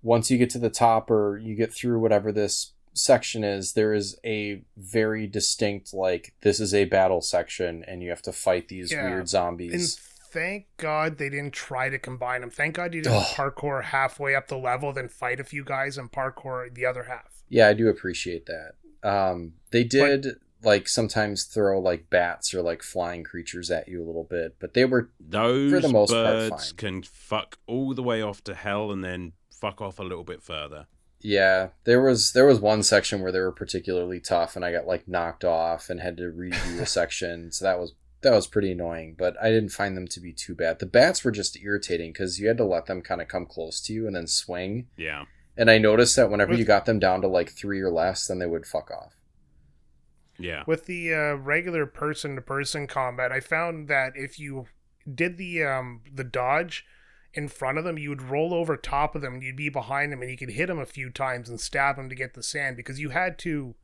once you get to the top or you get through whatever this section is, there is a very distinct like, this is a battle section and you have to fight these weird zombies. And thank God they didn't try to combine them. Thank God you didn't parkour halfway up the level, then fight a few guys and parkour the other half. Yeah, I do appreciate that. They did like sometimes throw like bats or like flying creatures at you a little bit, but they were for the most part fine. Can fuck all the way off to hell and then fuck off a little bit further. Yeah, there was one section where they were particularly tough, and I got like knocked off and had to redo a section. So that was pretty annoying, but I didn't find them to be too bad. The bats were just irritating because you had to let them kind of come close to you and then swing. Yeah. And I noticed that whenever you got them down to like 3 or less, then they would fuck off. Yeah. With the regular person-to-person combat, I found that if you did the dodge in front of them, you would roll over top of them, and you'd be behind them, and you could hit them a few times and stab them to get the sand, because you had to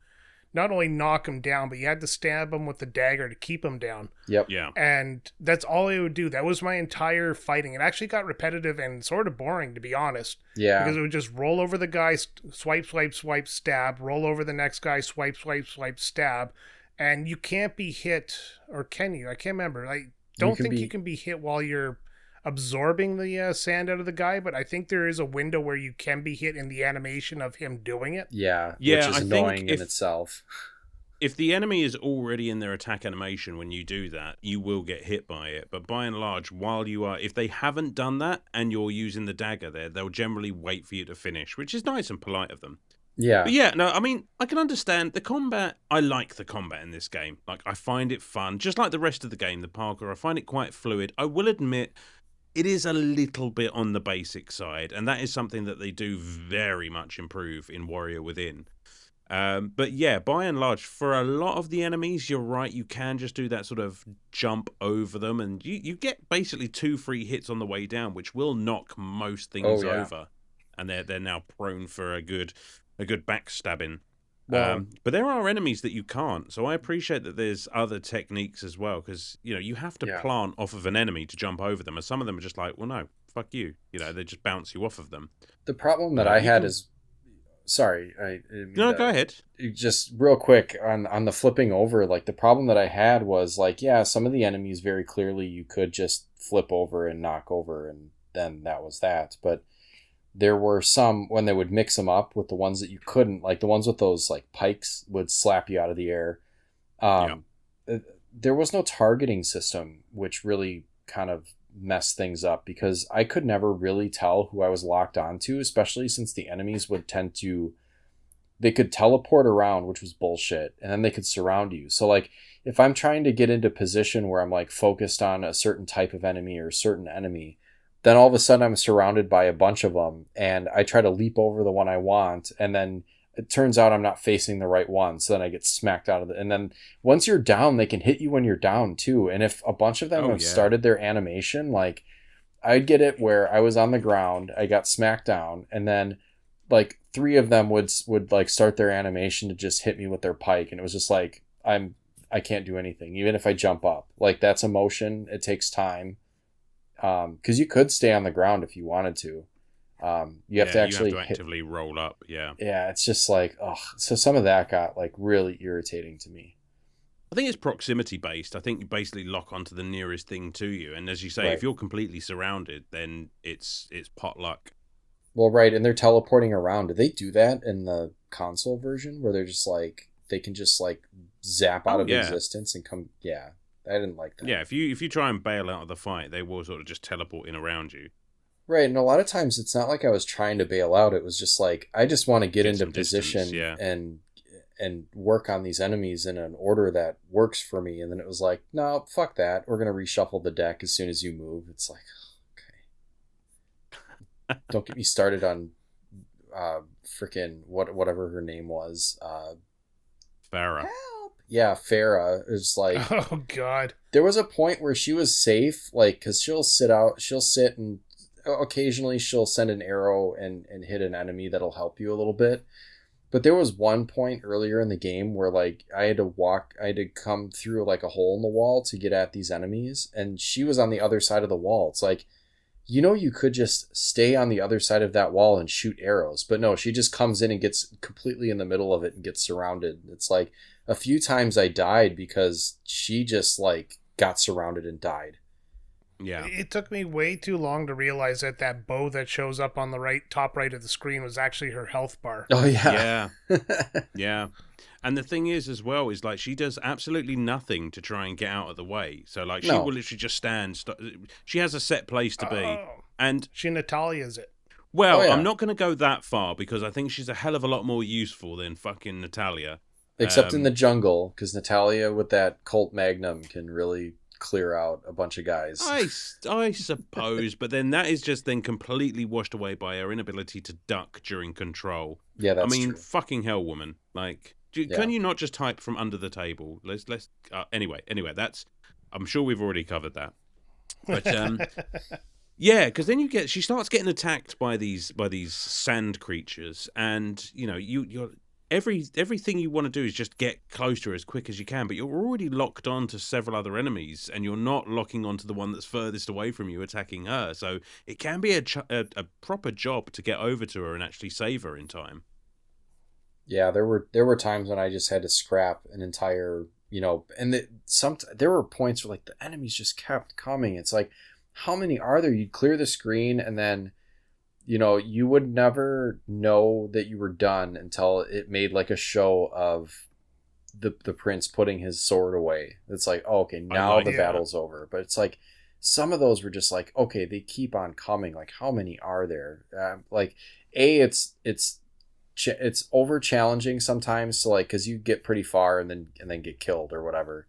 not only knock them down, but you had to stab them with the dagger to keep them down. Yep. Yeah. And that's all I would do. That was my entire fighting. It actually got repetitive and sort of boring, to be honest. Yeah. Because it would just roll over the guy, swipe, swipe, swipe, stab, roll over the next guy, swipe, swipe, swipe, stab. And you can't be hit, or can you? I can't remember. I don't think you can be hit while you're absorbing the sand out of the guy, but I think there is a window where you can be hit in the animation of him doing it. Yeah, which is annoying in itself. If the enemy is already in their attack animation when you do that, you will get hit by it. But by and large, if they haven't done that and you're using the dagger there, they'll generally wait for you to finish, which is nice and polite of them. Yeah. But yeah, no, I mean, I can understand the combat. I like the combat in this game. Like, I find it fun. Just like the rest of the game, the parkour, I find it quite fluid. I will admit, it is a little bit on the basic side, and that is something that they do very much improve in Warrior Within. But yeah, by and large, for a lot of the enemies, you're right, you can just do that sort of jump over them, and you get basically 2 free hits on the way down, which will knock most things over, and they're now prone for a good backstabbing. But there are enemies that you can't, so I appreciate that there's other techniques as well, because you have to plant off of an enemy to jump over them, and some of them are just like, well, no, fuck you, they just bounce you off of them. The problem that I had is, sorry, no, go ahead. Just real quick on the flipping over, like the problem that I had was like, yeah, some of the enemies very clearly you could just flip over and knock over, and then that was that, but there were some when they would mix them up with the ones that you couldn't, like the ones with those like pikes would slap you out of the air. There was no targeting system, which really kind of mess things up because I could never really tell who I was locked onto, especially since the enemies would tend to, they could teleport around, which was bullshit, and then they could surround you. So like if I'm trying to get into position where I'm like focused on a certain type of enemy or a certain enemy, then all of a sudden I'm surrounded by a bunch of them and I try to leap over the one I want, and then it turns out I'm not facing the right one, so then I get smacked out of it. And then once you're down, they can hit you when you're down too. And if a bunch of them have started their animation, like I'd get it where I was on the ground, I got smacked down, and then like 3 of them would like start their animation to just hit me with their pike, and it was just like I can't do anything even if I jump up. Like that's a motion, it takes time, because you could stay on the ground if you wanted to. You have to actually actively roll up. Yeah, it's just like, oh, so some of that got like really irritating to me. I think it's proximity based. I think you basically lock onto the nearest thing to you, and as you say, if you're completely surrounded, then it's pot luck. Well, right, and they're teleporting around. Do they do that in the console version where they're just like they can just like zap out of existence and come? Yeah, I didn't like that. Yeah, if you try and bail out of the fight, they will sort of just teleport in around you. Right, and a lot of times it's not like I was trying to bail out. It was just like I just want to get into position and work on these enemies in an order that works for me. And then it was like, no, fuck that. We're gonna reshuffle the deck as soon as you move. It's like, okay. Don't get me started on freaking whatever her name was. Farah. Help! Yeah, Farah. It's like, oh god. There was a point where she was safe, like, because she'll sit and occasionally she'll send an arrow and hit an enemy that'll help you a little bit. But there was one point earlier in the game where like I had to come through like a hole in the wall to get at these enemies, and she was on the other side of the wall. It's like, you could just stay on the other side of that wall and shoot arrows, but no, she just comes in and gets completely in the middle of it and gets surrounded. It's like a few times I died because she just like got surrounded and died. Yeah. It took me way too long to realize that bow that shows up on the top right of the screen was actually her health bar. Oh, yeah. Yeah. Yeah. And the thing is, as well, is like she does absolutely nothing to try and get out of the way. So, like, she will literally just stand. She has a set place to be. And she Natalia's it. Well, I'm not going to go that far because I think she's a hell of a lot more useful than fucking Natalia. Except in the jungle, because Natalia with that Colt Magnum can really clear out a bunch of guys. I suppose, but then that is just then completely washed away by her inability to duck during control. Yeah, that's true. Fucking hell, woman. Like, can you not just type from under the table? Let's anyway, that's, I'm sure we've already covered that. But yeah, because then she starts getting attacked by these sand creatures, and you're everything you want to do is just get close to her as quick as you can, but you're already locked on to several other enemies, and you're not locking onto the one that's furthest away from you attacking her. So it can be a proper job to get over to her and actually save her in time. Yeah, there were times when I just had to scrap an entire, and there were points where like the enemies just kept coming. It's like, how many are there? You'd clear the screen, and then you would never know that you were done until it made like a show of the prince putting his sword away. It's like, oh, okay, now the battle's over. But it's like some of those were just like, okay, they keep on coming. Like, how many are there? Like, it's over challenging sometimes. So like, because you get pretty far and then get killed or whatever.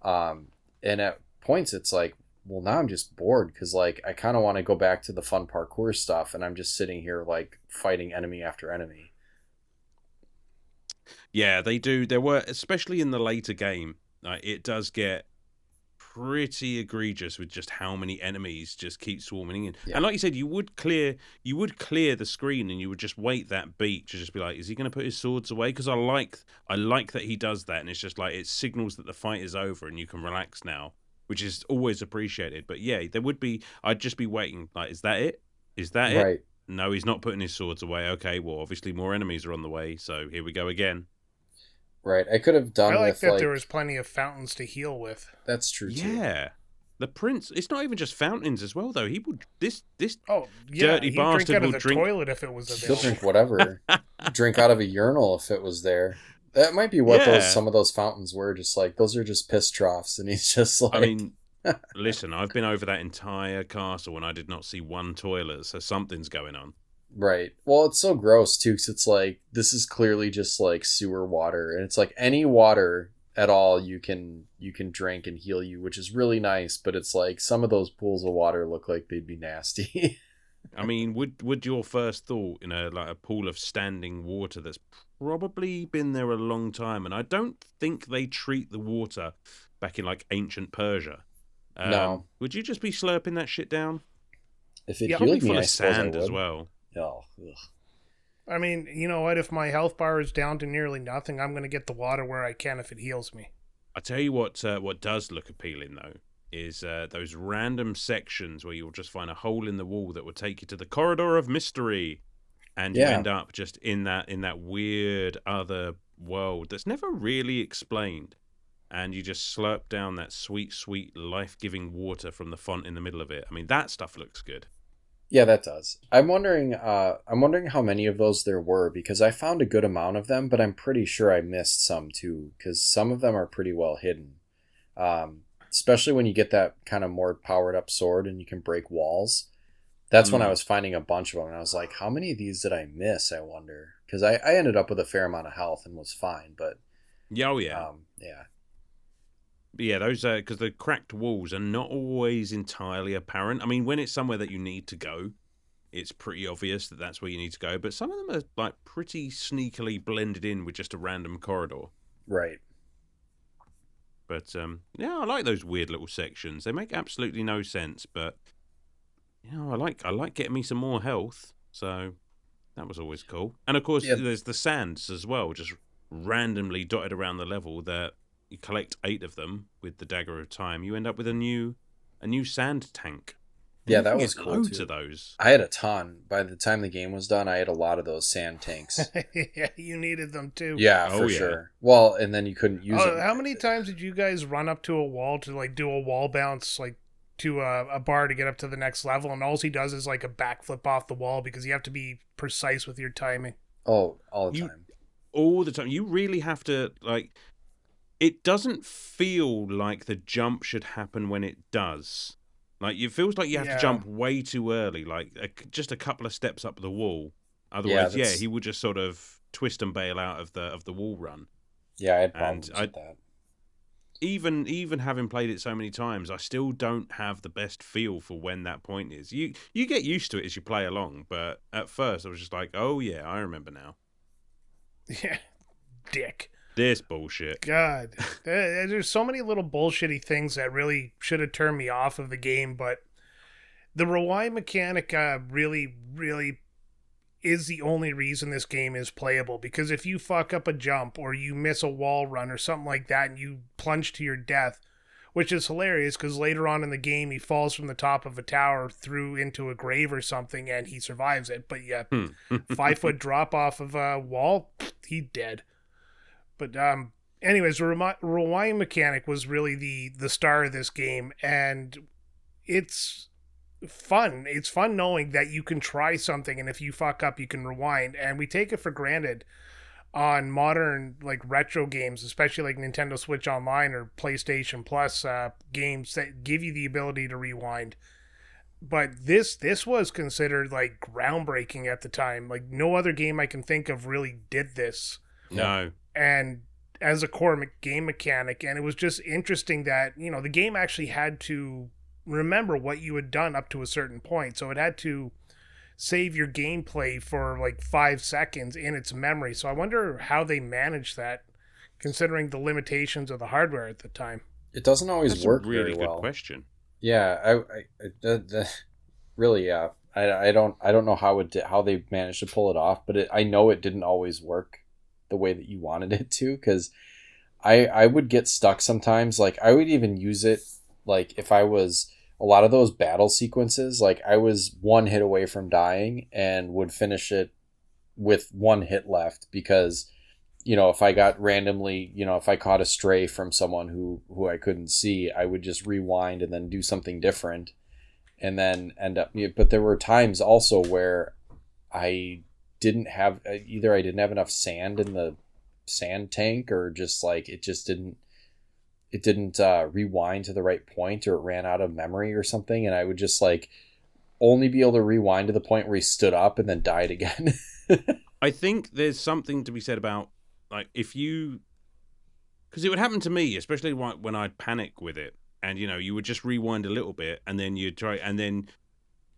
And at points, it's like, well, now I'm just bored because like I kind of want to go back to the fun parkour stuff, and I'm just sitting here like fighting enemy after enemy. Yeah, they do. There were, especially in the later game, it does get pretty egregious with just how many enemies just keep swarming in. Yeah. And like you said, you would clear the screen, and you would just wait that beat to just be like, is he going to put his swords away? Because I like that he does that, and it's just like it signals that the fight is over and you can relax now, which is always appreciated. But yeah, there would be, I'd just be waiting, like, is that it? Is that it? Right. No, he's not putting his swords away. Okay, well, obviously more enemies are on the way, so here we go again. Right. I could have done I like that there was plenty of fountains to heal with. That's true, too. Yeah. The prince, it's not even just fountains as well, though. He would, this dirty bastard drink out will of the toilet if it was available. He'll drink whatever. Drink out of a urinal if it was there. That might be what some of those fountains were. Just like, those are just piss troughs, and he's just like, I mean, Listen, I've been over that entire castle and I did not see one toilet, so something's going on. Right. Well, it's so gross too, because it's like this is clearly just like sewer water, and it's like any water at all you can drink and heal you, which is really nice. But it's like some of those pools of water look like they'd be nasty. I mean, would your first thought in a pool of standing water that's probably been there a long time, and I don't think they treat the water back in like ancient Persia. No, Would you just be slurping that shit down? if it Yeah, Probably healed me, full I of suppose I sand as would. well. Oh, ugh. I mean, you know what? If my health bar is down to nearly nothing, I'm going to get the water where I can if it heals me. I tell you what does look appealing though is those random sections where you'll just find a hole in the wall that will take you to the corridor of mystery, and you Yeah. end up just in that weird other world that's never really explained, and you just slurp down that sweet, sweet, life-giving water from the font in the middle of it. I mean, that stuff looks good. Yeah, that does. I'm wondering how many of those there were because I found a good amount of them, but I'm pretty sure I missed some too because some of them are pretty well hidden. Especially when you get that kind of more powered up sword and you can break walls. That's when I Mm. was finding a bunch of them, and I was like, how many of these did I miss? I wonder because I ended up with a fair amount of health and was fine, but Yeah, oh yeah. yeah, But yeah, those because the cracked walls are not always entirely apparent. I mean, when it's somewhere that you need to go, it's pretty obvious that that's where you need to go. But some of them are like pretty sneakily blended in with just a random corridor. right. But yeah, I like those weird little sections. They make absolutely no sense, but I like getting me some more health. So that was always cool. And of course, Yeah, there's the sands as well, just randomly dotted around the level. That you collect 8 of them with the Dagger of Time. You end up with a new sand tank, and yeah, you that can was get cool loads too. of those. I had a ton. By the time the game was done, I had a lot of those sand tanks. Yeah, you needed them too. Yeah, Oh for yeah. sure. Well, and then you couldn't use Oh, them. how many times did you guys run up to a wall to like do a wall bounce, like to a bar to get up to the next level, and all he does is like a backflip off the wall because you have to be precise with your timing. Oh, all the You time. all the time. You really have to like. It doesn't feel like the jump should happen when it does. Like it feels like you have to Yeah, jump way too early, like just a couple of steps up the wall. Yeah, Otherwise, yeah, he that's would just sort of twist and bail out of the wall run. yeah. I had And problems I with that. even having played it so many times, I still don't have the best feel for when that point is. You get used to it as you play along, but at first I was just like, oh yeah, I remember now. yeah, dick. This bullshit. God, there's so many little bullshitty things that really should have turned me off of the game, but the rewind mechanic really, really is the only reason this game is playable. Because if you fuck up a jump or you miss a wall run or something like that and you plunge to your death, which is hilarious because later on in the game he falls from the top of a tower through into a grave or something and he survives it. But yeah, Hmm. 5 foot drop off of a wall, he dead. But anyways, the rewind mechanic was really the star of this game, and it's fun. It's fun knowing that you can try something, and if you fuck up, you can rewind. And we take it for granted on modern like retro games, especially like Nintendo Switch Online or PlayStation Plus games that give you the ability to rewind. But this was considered like groundbreaking at the time. Like no other game I can think of really did this, Yeah, No. and as a core game mechanic. And it was just interesting that the game actually had to remember what you had done up to a certain point, so it had to save your gameplay for like 5 seconds in its memory. So I wonder how they managed that, considering the limitations of the hardware at the time. it doesn't always That's a work very really good well. question. Yeah, really, yeah. I don't know how they managed to pull it off, but I know it didn't always work the way that you wanted it to because I would get stuck sometimes. Like I would even use it like if I was a lot of those battle sequences, like I was one hit away from dying and would finish it with one hit left because if I got randomly, if I caught a stray from someone who I couldn't see, I would just rewind and then do something different and then end up. But there were times also where I didn't have I didn't have enough sand in the sand tank or just like it just didn't it didn't rewind to the right point, or it ran out of memory or something, and I would just like only be able to rewind to the point where he stood up and then died again. I think there's something to be said about, like, if you, because it would happen to me, especially when I'd panic with it, and you would just rewind a little bit, and then you try, and then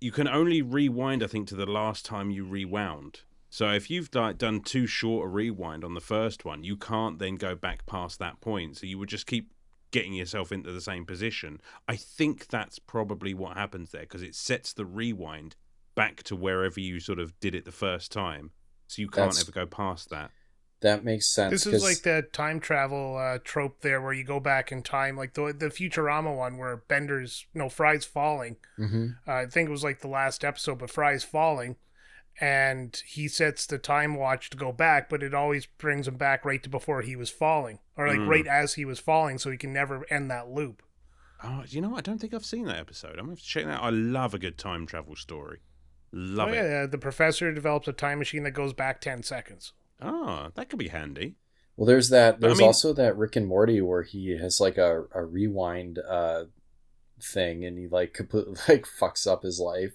you can only rewind, I think, to the last time you rewound. So if you've done too short a rewind on the first one, you can't then go back past that point. So you would just keep getting yourself into the same position. I think that's probably what happens there, because it sets the rewind back to wherever you sort of did it the first time. So you can't ever go past that. That makes sense. This is like that time travel trope there, where you go back in time, like the Futurama one where Fry's falling. Mm-hmm. I think it was like the last episode, but Fry's falling, and he sets the time watch to go back, but it always brings him back right to before he was falling, or like right as he was falling, so he can never end that loop. Oh, you know what? I don't think I've seen that episode. I'm going to have to check that out. I love a good time travel story. Love it. Yeah, the professor develops a time machine that goes back 10 seconds. Oh, that could be handy. Well, there's also that Rick and Morty where he has like a rewind thing, and he like completely like fucks up his life.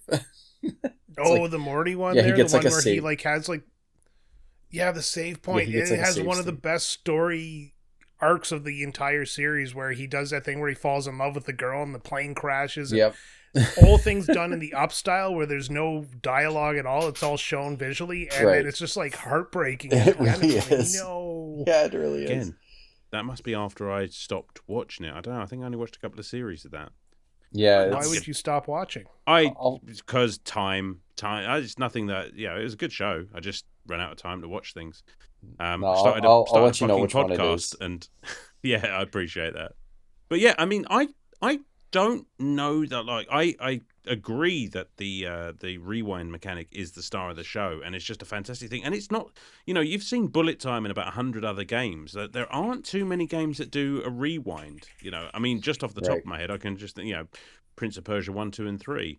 The Morty one. Yeah, there, he gets the like one a where save. he like has like, the save point. Yeah, it has one of the best story arcs of the entire series, where he does that thing where he falls in love with the girl and the plane crashes. And yep. all things done in the up style, where there's no dialogue at all. It's all shown visually, and then it's just like heartbreaking. It really is. No. Yeah, it really is. Again, that must be after I stopped watching it. I don't know. I think I only watched a couple of series of that. Yeah. Why would you stop watching? Because time. It's nothing that. Yeah, it was a good show. I just ran out of time to watch things. Started I'll a let you know which podcast, one it is. and yeah, I appreciate that. But yeah, I mean, I don't know that. Like, I agree that the rewind mechanic is the star of the show, and it's just a fantastic thing. And it's not, you've seen bullet time in about 100 other games. That there aren't too many games that do a rewind. I mean, just off the top of my head, I can just Prince of Persia 1, 2, and 3.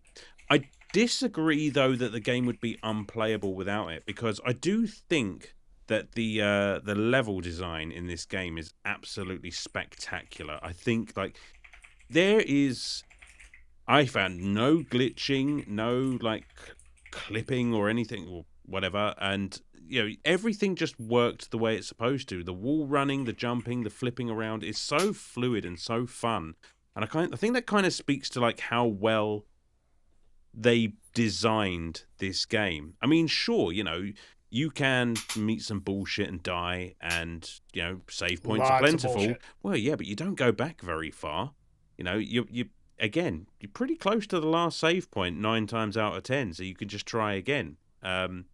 I disagree though that the game would be unplayable without it, because I do think that the level design in this game is absolutely spectacular. I think I found no glitching, no like clipping or anything or whatever, and everything just worked the way it's supposed to. The wall running, the jumping, the flipping around is so fluid and so fun, and I think that kind of speaks to like how well they designed this game. I mean, sure, you can meet some bullshit and die, and save points are plentiful. Well, yeah, but you don't go back very far. You're pretty close to the last save point 9 times out of 10, so you can just try again. So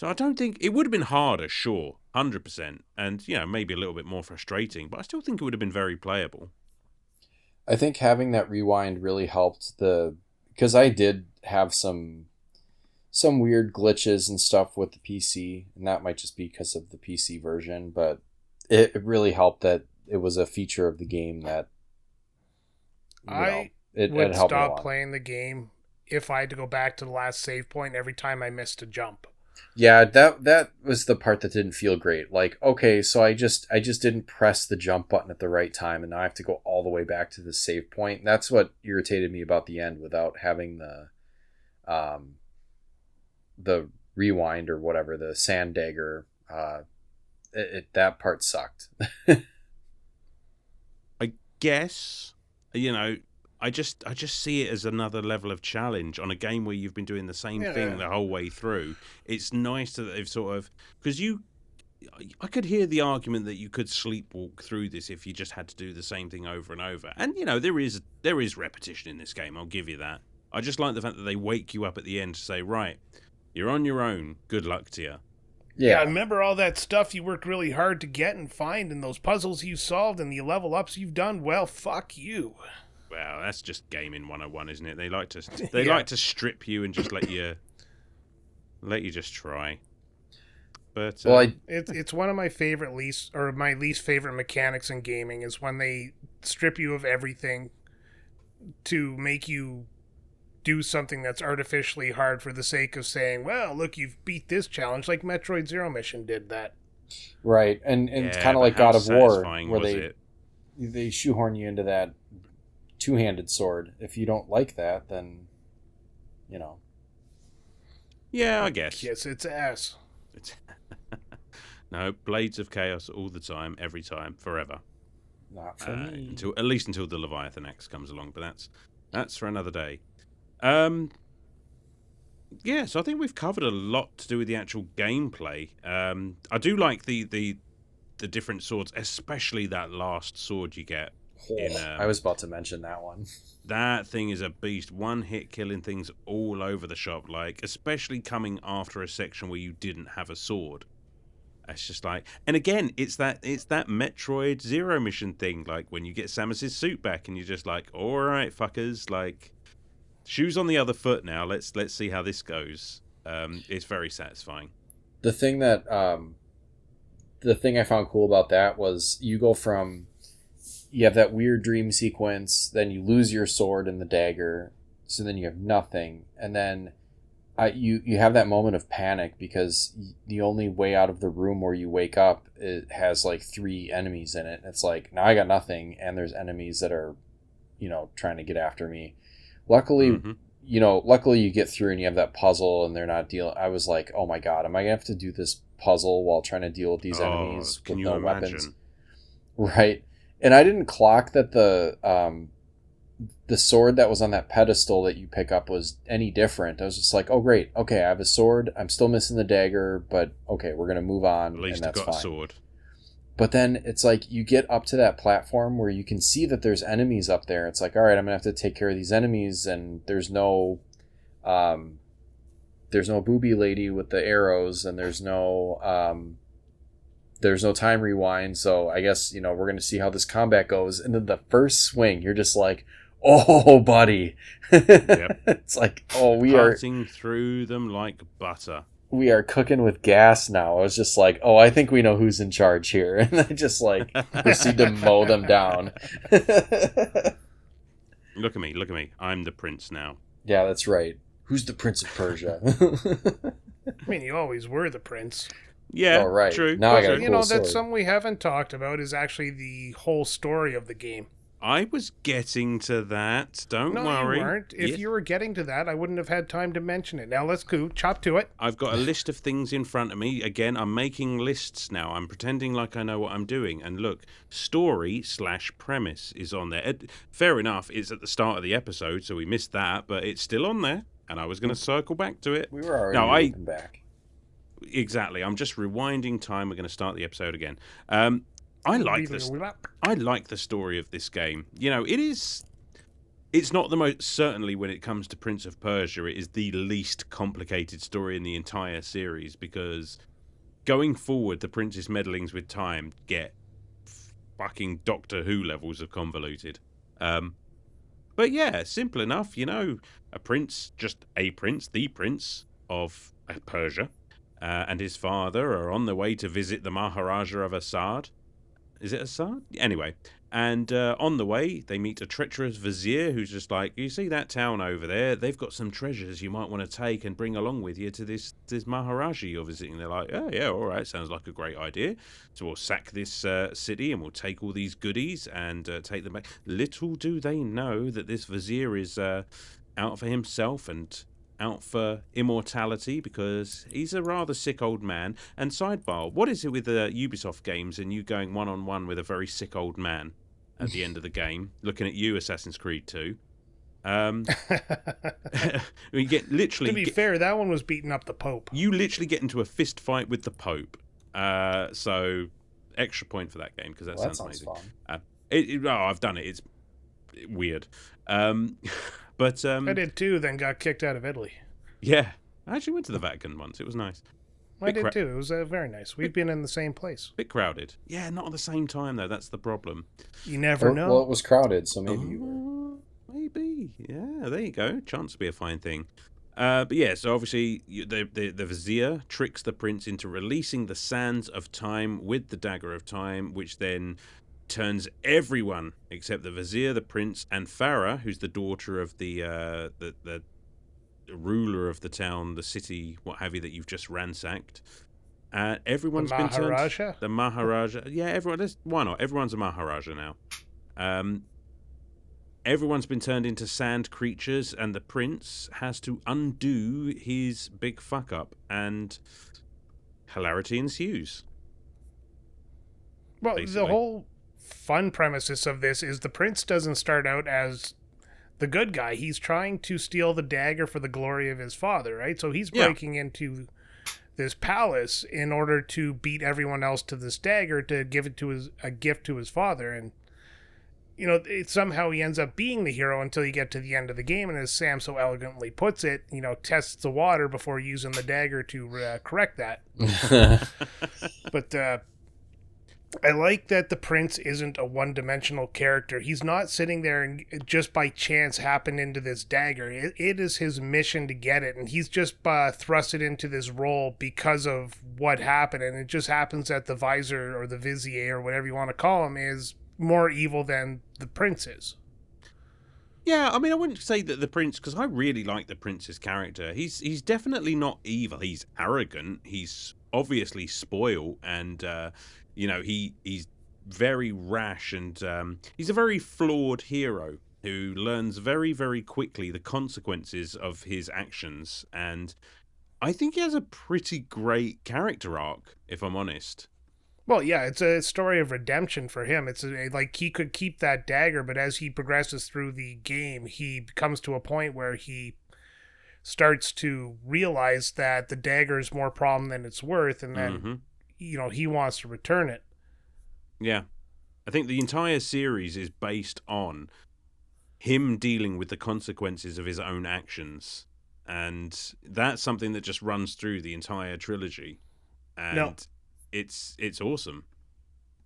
I don't think it would have been harder, sure, 100%, and maybe a little bit more frustrating, but I still think it would have been very playable. I think having that rewind really helped because I did have some weird glitches and stuff with the PC, and that might just be because of the PC version, but it really helped that it was a feature of the game that I would stop playing the game if I had to go back to the last save point every time I missed a jump. Yeah, that was the part that didn't feel great. Like, okay, so I just didn't press the jump button at the right time, and now I have to go all the way back to the save point. That's what irritated me about the end, without having the rewind or whatever, the sand dagger. That part sucked. I guess I just see it as another level of challenge on a game where you've been doing the same thing the whole way through. It's nice that they've sort of, because I could hear the argument that you could sleepwalk through this if you just had to do the same thing over and over. And there is repetition in this game. I'll give you that. I just like the fact that they wake you up at the end to say, right, you're on your own. Good luck to you. Yeah, remember all that stuff you worked really hard to get and find, and those puzzles you solved and the level ups you've done? Well, fuck you. Well, that's just gaming 101, isn't it? They like to strip you and just let you just try. But it's one of my my least favorite mechanics in gaming is when they strip you of everything to make you do something that's artificially hard for the sake of saying, well, look, you've beat this challenge, like Metroid Zero Mission did that. Right, and it's kind of like God of War, where they shoehorn you into that two-handed sword. If you don't like that, then you know. Yeah, I guess. Kiss its ass. It's no, Blades of Chaos all the time, every time, forever. Not for me. At least until the Leviathan X comes along, but that's for another day. Yeah, so I think we've covered a lot to do with the actual gameplay. I do like the different swords, especially that last sword you get. I was about to mention that one. That thing is a beast. One hit killing things all over the shop, like especially coming after a section where you didn't have a sword. It's just like, and again, it's that Metroid Zero mission thing, like when you get Samus's suit back and you're just like, all right, fuckers, like shoes on the other foot now. Let's see how this goes. It's very satisfying. The thing I found cool about that was you go from, you have that weird dream sequence, then you lose your sword and the dagger, so then you have nothing, and then you have that moment of panic because the only way out of the room where you wake up, it has like 3 enemies in it. It's like, now I got nothing, and there's enemies that are, trying to get after me. Luckily, luckily you get through and you have that puzzle and they're not dealing. I was like, oh my god, am I gonna have to do this puzzle while trying to deal with these enemies with no weapons? Right. And I didn't clock that the sword that was on that pedestal that you pick up was any different. I was just like, oh great, okay, I have a sword. I'm still missing the dagger, but okay, we're gonna move on. At least and that's you got fine. a sword. But then it's like you get up to that platform where you can see that there's enemies up there. It's like, all right, I'm gonna have to take care of these enemies, and there's no booby lady with the arrows, and there's no time rewind. So I guess we're gonna see how this combat goes. And then the first swing, you're just like, oh, buddy. Yep. It's like, oh, we are cutting through them like butter. We are cooking with gas now. I was just like, oh, I think we know who's in charge here. And I just like proceed to mow them down. Look at me. I'm the prince now. Yeah, that's right. Who's the Prince of Persia? I mean, you always were the prince. Yeah, right. True. Now I got a cool that's sword. something we haven't talked about is actually the whole story of the game. I was getting to that. Don't worry. No, you weren't. If you were getting to that, I wouldn't have had time to mention it. Now let's go. Chop to it. I've got a list of things in front of me. Again, I'm making lists now. I'm pretending like I know what I'm doing. And look, story/premise is on there. Fair enough, it's at the start of the episode, so we missed that, but it's still on there. And I was going to circle back to it. We were already back. Exactly. I'm just rewinding time. We're going to start the episode again. I like this. I like the story of this game. It's not the most, certainly when it comes to Prince of Persia, it is the least complicated story in the entire series, because going forward, the prince's meddlings with time get fucking Doctor Who levels of convoluted. But yeah, simple enough. A prince, just a prince, the prince of Persia, and his father are on the way to visit the Maharaja of Assad. Is it Assad? Anyway, and on the way, they meet a treacherous vizier who's just like, you see that town over there? They've got some treasures you might want to take and bring along with you to this Maharaja you're visiting. They're like, oh, yeah, all right, sounds like a great idea. So we'll sack this city and we'll take all these goodies and take them back. Little do they know that this vizier is out for himself and out for immortality, because he's a rather sick old man. And sidebar, what is it with the Ubisoft games and you going one-on-one with a very sick old man at the end of the game? Looking at you, Assassin's Creed 2. You get literally. To be fair, that one was beating up the Pope. You literally get into a fist fight with the Pope. So extra point for that game, because that sounds amazing. Fun. I've done it. It's weird. But I did too, then got kicked out of Italy. Yeah. I actually went to the Vatican once. It was nice. I did too. It was very nice. We've been in the same place. Bit crowded. Yeah, not at the same time, though. That's the problem. You never know. Well, it was crowded, so maybe you were. Maybe. Yeah, there you go. Chance to be a fine thing. But yeah, so obviously the vizier tricks the prince into releasing the sands of time with the Dagger of Time, which then turns everyone except the vizier, the prince, and Farah, who's the daughter of the ruler of the town, the city, what have you, that you've just ransacked. Everyone's been turned. Maharaja? The Maharaja. Yeah, everyone. Why not? Everyone's a Maharaja now. Um, everyone's been turned into sand creatures, and the prince has to undo his big fuck up, and hilarity ensues. Well, the Basically, whole fun premises of this is the prince doesn't start out as the good guy. He's trying to steal the dagger for the glory of his father, right? So he's yeah, breaking into this palace in order to beat everyone else to this dagger to give it to his a gift to his father. And somehow he ends up being the hero until you get to the end of the game, and as Sam so elegantly puts it, tests the water before using the dagger to correct that. But I like that the prince isn't a one-dimensional character. He's not sitting there and just by chance happened into this dagger. It is his mission to get it, and he's just thrusted into this role because of what happened, and it just happens that the visor or the vizier or whatever you want to call him is more evil than the prince is. yeah. I mean, I wouldn't say that the prince, because I really like the prince's character. He's definitely not evil. He's arrogant. He's obviously spoiled, and he's very rash, and he's a very flawed hero who learns very, very quickly the consequences of his actions. And I think he has a pretty great character arc, if I'm honest. Well, yeah, it's a story of redemption for him. It's like he could keep that dagger, but as he progresses through the game, he comes to a point where he starts to realize that the dagger is more problem than it's worth, and then he wants to return it. Yeah. I think the entire series is based on him dealing with the consequences of his own actions. And that's something that just runs through the entire trilogy. And No. it's awesome.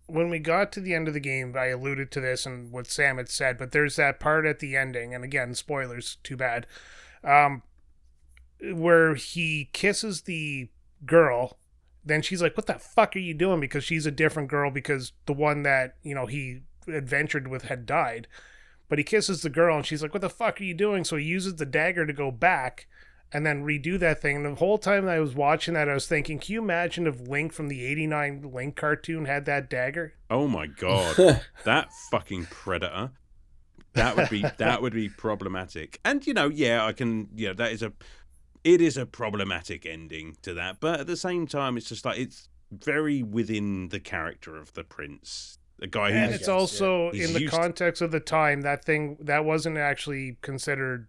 When we got to the end of the game, I alluded to this and what Sam had said, but there's that part at the ending, and again, spoilers, too bad, where he kisses the girl. Then she's like, what the fuck are you doing? Because she's a different girl because the one that, he adventured with had died. But he kisses the girl and she's like, what the fuck are you doing? So he uses the dagger to go back and then redo that thing. And the whole time I was watching that, I was thinking, can you imagine if Link from the 89 Link cartoon had that dagger? Oh my god. That fucking predator. That would be problematic. And it is a problematic ending to that, but at the same time it's just like it's very within the character of the prince. A guy And who's it's also he's in the used- context of the time, that thing that wasn't actually considered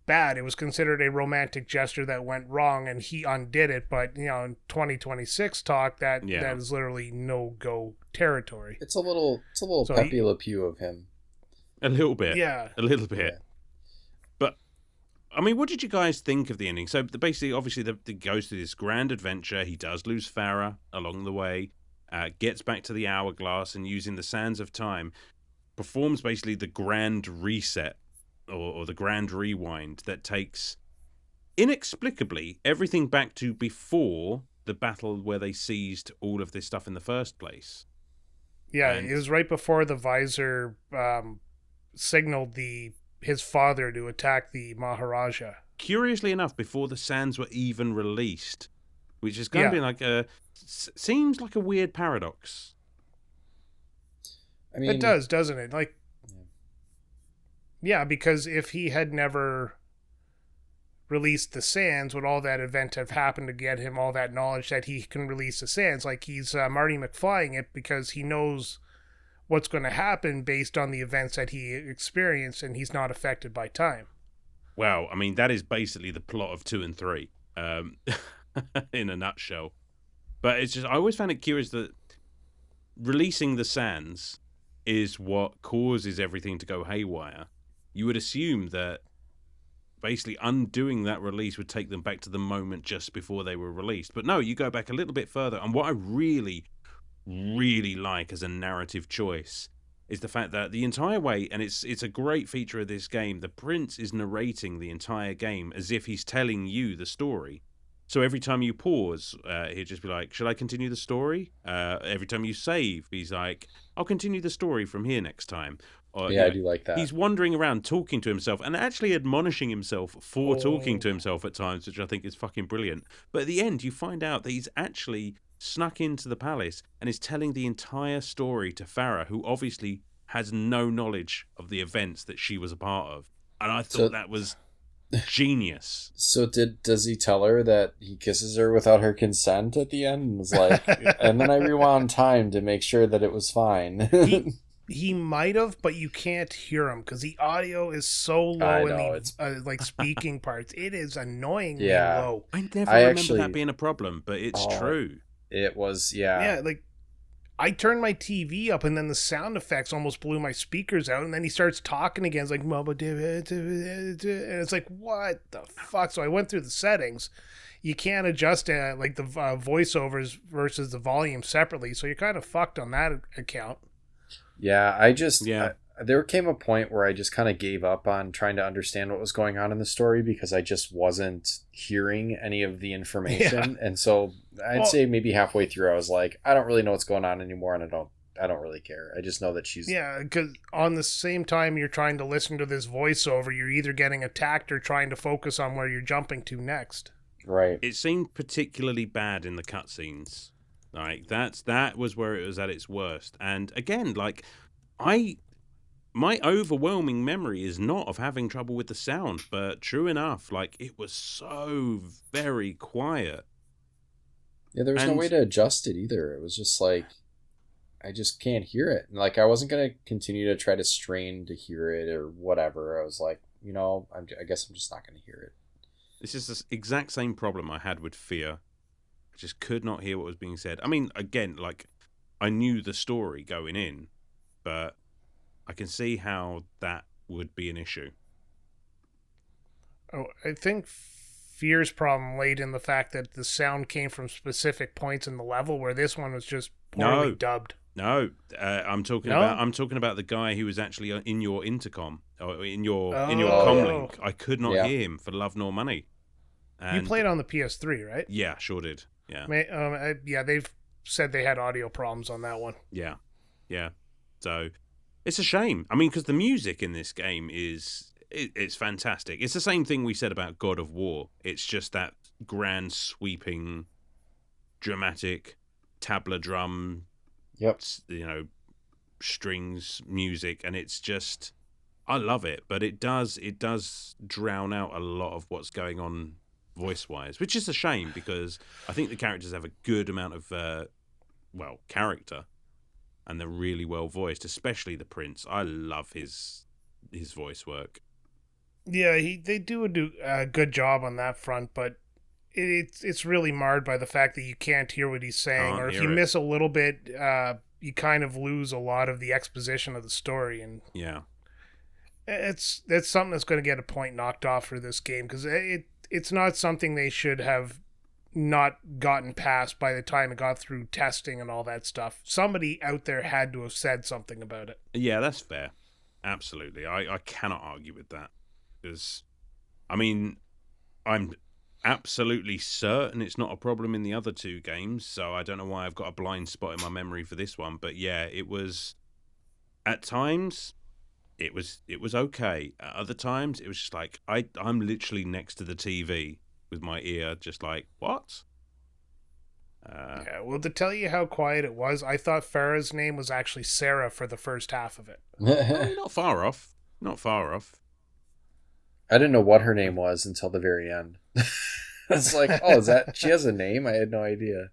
bad. It was considered a romantic gesture that went wrong and he undid it. But, in 2026 talk, that is literally no-go territory. It's a little so Pepe Le Pew of him. a little bit. Yeah. A little bit. Yeah. But I mean, what did you guys think of the ending? So basically, obviously, the goes through this grand adventure. He does lose Farah along the way, gets back to the hourglass, and using the sands of time, performs basically the grand reset or the grand rewind that takes inexplicably everything back to before the battle where they seized all of this stuff in the first place. Yeah, And- it was right before the visor signaled his father to attack the Maharaja. Curiously enough, before the sands were even released, which is going to be like seems like a weird paradox. I mean, It does, doesn't it? Like, yeah, because if he had never released the sands, would all that event have happened to get him all that knowledge that he can release the sands? Like, he's Marty McFlying it because he knows what's going to happen based on the events that he experienced, and he's not affected by time. Well, I mean, that is basically the plot of 2 and 3, in a nutshell. But it's just, I always found it curious that releasing the sands is what causes everything to go haywire. You would assume that basically undoing that release would take them back to the moment just before they were released. But no, you go back a little bit further. And what I really, really like as a narrative choice is the fact that the entire way, and it's a great feature of this game, the prince is narrating the entire game as if he's telling you the story. So every time you pause, he'll just be like, should I continue the story? Every time you save, he's like, I'll continue the story from here next time. Or, I do like that. He's wandering around talking to himself and actually admonishing himself for talking to himself at times, which I think is fucking brilliant. But at the end, you find out that he's actually snuck into the palace and is telling the entire story to Farah, who obviously has no knowledge of the events that she was a part of. And I thought So that was genius. so does he tell her that he kisses her without her consent at the end and was like, and then I rewound time to make sure that it was fine. He might have, but you can't hear him because the audio is so I low in know, the it's like speaking parts. It is annoyingly Yeah. low. I never I remember actually- that being a problem, but it's Oh, true. It was Yeah, like I turned my TV up and then the sound effects almost blew my speakers out. And then he starts talking again. It's like, and it's like, what the fuck? So I went through the settings. You can't adjust like the voiceovers versus the volume separately. So you're kind of fucked on that account. Yeah, I just Yeah. there came a point where I just kind of gave up on trying to understand what was going on in the story because I just wasn't hearing any of the information. And so I'd say maybe halfway through I was like, I don't really know what's going on anymore, and I don't really care. I just know that she's Because on the same time you're trying to listen to this voiceover, you're either getting attacked or trying to focus on where you're jumping to next. right. It seemed particularly bad in the cutscenes. Like that was where it was at its worst. And again, like my overwhelming memory is not of having trouble with the sound, but true enough, like it was so very quiet. Yeah, there was no And- way to adjust it either. It was just like I just can't hear it. And like I wasn't gonna continue to try to strain to hear it or whatever. I was like, I guess I'm just not gonna hear it. This is the exact same problem I had with Fear. I just could not hear what was being said. I mean, again, like I knew the story going in, but I can see how that would be an issue. Oh, I think Fear's problem laid in the fact that the sound came from specific points in the level, where this one was just poorly No. dubbed. No, I'm talking No? about the guy who was actually in your intercom or in your Oh, comm yeah. link. I could not Yeah. hear him for love nor money. You And played on the PS3, right? Yeah, sure did. Yeah. Yeah, they've said they had audio problems on that one. Yeah. So it's a shame. I mean, because the music in this game it's fantastic. It's the same thing we said about God of War. It's just that grand, sweeping, dramatic tabla drum, Yep. strings music, and it's just I love it. But it does drown out a lot of what's going on voice wise, which is a shame because I think the characters have a good amount of character. And they're really well voiced, especially the Prince. I love his voice work. Yeah, they do a good job on that front, but it's really marred by the fact that you can't hear what he's saying, Can't or if hear you it. miss a little bit, you kind of lose a lot of the exposition of the story, and Yeah. it's something that's going to get a point knocked off for this game because it's not something they should have not gotten past by the time it got through testing and all that stuff. Somebody out there had to have said something about it. Yeah, that's fair. Absolutely. I cannot argue with that. Because, I mean, I'm absolutely certain it's not a problem in the other two games, so I don't know why I've got a blind spot in my memory for this one. But yeah, it was, at times, it was okay. At other times, it was just like, I'm literally next to the TV with my ear just like, what? Yeah, well, to tell you how quiet it was, I thought Farah's name was actually Sarah for the first half of it. Not far off. Not far off. I didn't know what her name was until the very end. It's like, oh, is that she has a name? I had no idea.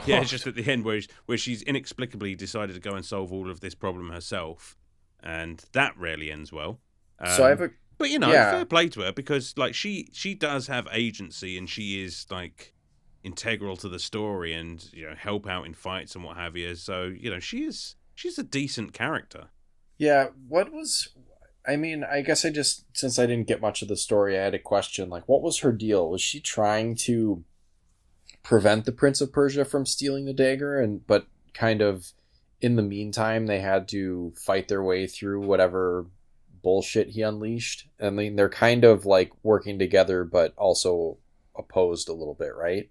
Yeah, it's just at the end where she's inexplicably decided to go and solve all of this problem herself, and that rarely ends well. So I have a But fair play to her because like she does have agency and she is like integral to the story and help out in fights and what have you. So she's a decent character. Yeah, I guess since I didn't get much of the story, I had a question. Like, what was her deal? Was she trying to prevent the Prince of Persia from stealing the dagger, but kind of in the meantime, they had to fight their way through whatever bullshit he unleashed? I mean, they're kind of like working together, but also opposed a little bit, right?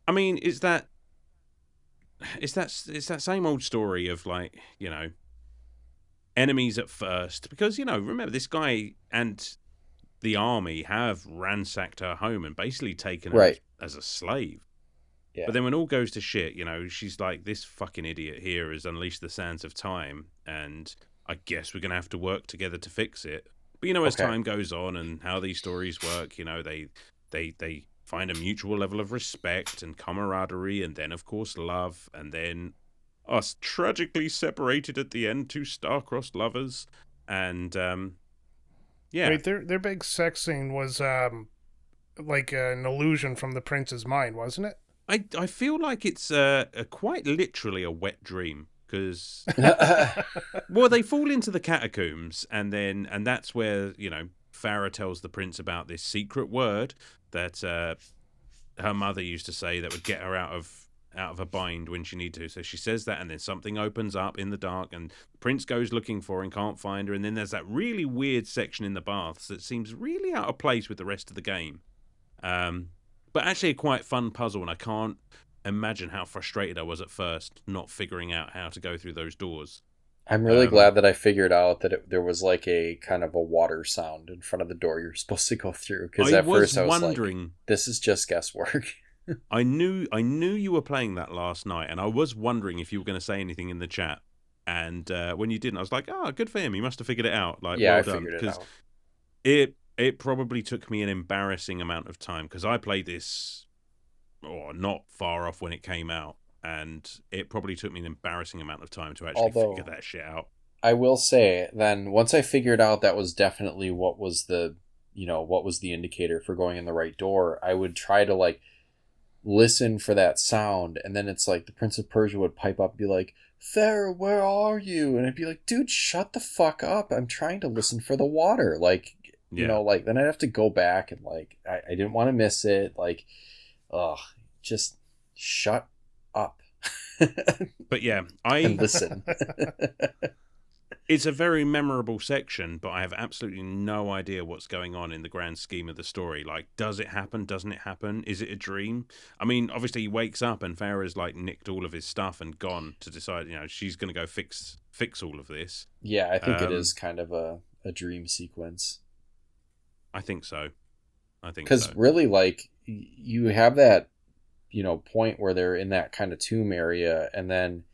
I mean, it's that same old story of like, enemies at first, because remember this guy and the army have ransacked her home and basically taken her Right. as a slave. Yeah. But then when all goes to shit, she's like, this fucking idiot here has unleashed the sands of time, and I guess we're going to have to work together to fix it. But, as Okay. time goes on and how these stories work, they find a mutual level of respect and camaraderie, and then, of course, love, and then us tragically separated at the end, two star-crossed lovers, and, yeah. Wait, their big sex scene was like an illusion from the prince's mind, wasn't it? I feel like it's quite literally a wet dream, because well, they fall into the catacombs, and that's where Farah tells the prince about this secret word that her mother used to say that would get her out of a bind when she needed to. So she says that, and then something opens up in the dark, and the prince goes looking for her and can't find her. And then there's that really weird section in the baths that seems really out of place with the rest of the game. But actually a quite fun puzzle, and I can't imagine how frustrated I was at first not figuring out how to go through those doors. I'm really glad that I figured out that there was like a kind of a water sound in front of the door you're supposed to go through. Because at first I was wondering, like, this is just guesswork. I knew you were playing that last night, and I was wondering if you were going to say anything in the chat. And when you didn't, I was like, "Oh, good for him. He must have figured it out." Like, yeah, well I done. figured it out. It probably took me an embarrassing amount of time, because I played this not far off when it came out, and it probably took me an embarrassing amount of time to actually figure that shit out. I will say, then once I figured out that was definitely what was the indicator for going in the right door, I would try to like listen for that sound, and then it's like the Prince of Persia would pipe up and be like, "Farah, where are you?" And I'd be like, "Dude, shut the fuck up. I'm trying to listen for the water." Like, like then I'd have to go back, and like I didn't want to miss it. Like, just shut up. But yeah, and listen. It's a very memorable section, but I have absolutely no idea what's going on in the grand scheme of the story. Like, does it happen? Doesn't it happen? Is it a dream? I mean, obviously he wakes up and Farah's like nicked all of his stuff and gone to decide, she's going to go fix all of this. Yeah, I think it is kind of a dream sequence. I think so. Because really, like, you have that, point where they're in that kind of tomb area, and then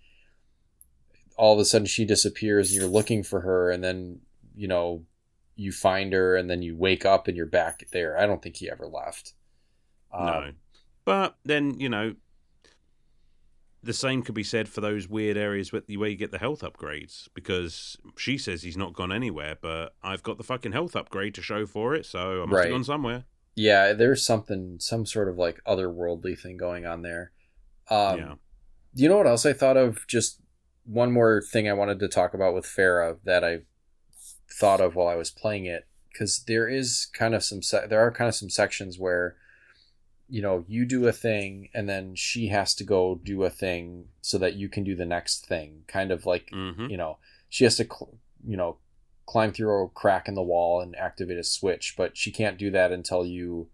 all of a sudden she disappears and you're looking for her, and then you find her, and then you wake up and you're back there. I don't think he ever left. No, but then the same could be said for those weird areas where you get the health upgrades, because she says he's not gone anywhere, but I've got the fucking health upgrade to show for it, so I must have gone somewhere. Yeah, there's some sort of like otherworldly thing going on there. Yeah. You know what else I thought of? Just one more thing I wanted to talk about with Farah that I thought of while I was playing it, because there is kind of there are kind of some sections where you do a thing and then she has to go do a thing so that you can do the next thing, kind of like she has to climb through a crack in the wall and activate a switch, but she can't do that until you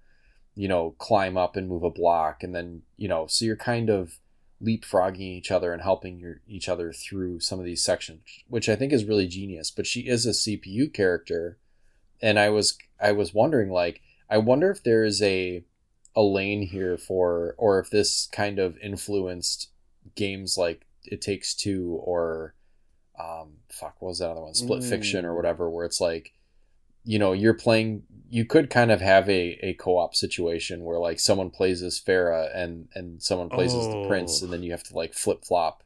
climb up and move a block, and then so you're kind of leapfrogging each other and helping each other through some of these sections, which I think is really genius. But she is a CPU character, and I was wondering, like, I wonder if there is a lane here or if this kind of influenced games like It Takes Two, or what was that other one, Split Fiction or whatever, where it's like you're playing, you could kind of have a co-op situation where like someone plays as Farah and someone plays as the prince, and then you have to like flip-flop,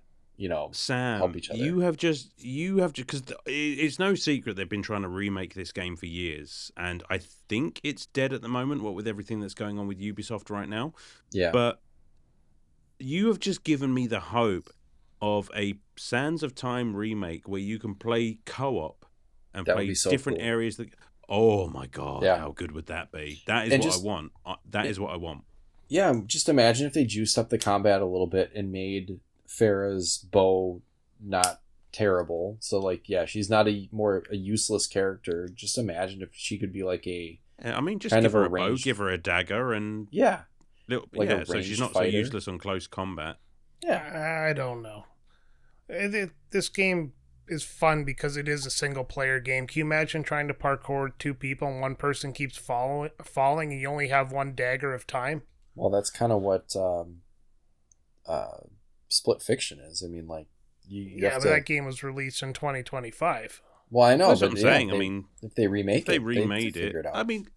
Sam, help each other. you have just because it's no secret they've been trying to remake this game for years, and I think it's dead at the moment, what with everything that's going on with Ubisoft right now. Yeah. But you have just given me the hope of a Sands of Time remake where you can play co-op and play different areas. Oh my god, how good would that be? That is what I want. That is what I want. Yeah, just imagine if they juiced up the combat a little bit and made Farah's bow not terrible. So like, yeah, she's not a useless character. Just imagine if she could be like just give her a bow, give her a dagger, and so she's not so useless on close combat. Yeah, I don't know. This game is fun because it is a single player game. Can you imagine trying to parkour two people and one person keeps falling and you only have one Dagger of Time? Well, that's kind of what Split Fiction is. I mean, like you Yeah, have but to. that game was released in 2025. Well, I know, That's what but I'm yeah, saying. I mean, if they if remake they it, they remade figure it, it I out. mean,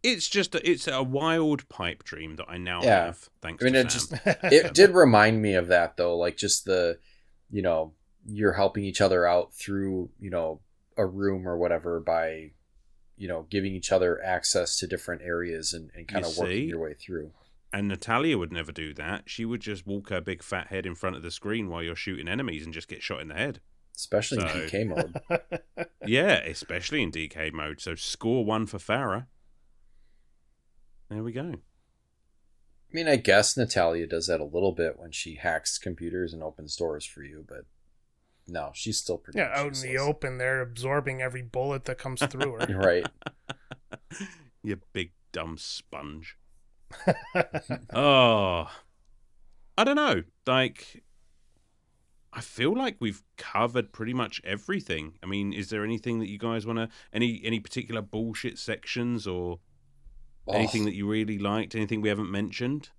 it's a wild pipe dream that I now Yeah, have thanks I mean, to it Sam. just it did remind me of that though, like just the, you know, you're helping each other out through, you know, a room or whatever by, you know, giving each other access to different areas and You kind of working see, your way through. and Natalia would never do that. She would just walk her big fat head in front of the screen while you're shooting enemies and just get shot in the head. Especially in So DK mode. yeah, especially in DK mode. So score one for Farah. There we go. I mean, I guess Natalia does that a little bit when she hacks computers and opens doors for you, but no, she's still pretty Yeah, much out in the useless. open, they're absorbing every bullet that comes through her. Right. You big dumb sponge. Oh, I don't know. Like, I feel like we've covered pretty much everything. I mean, is there anything that you guys want to any particular bullshit sections or anything Oh, that you really liked? Anything we haven't mentioned?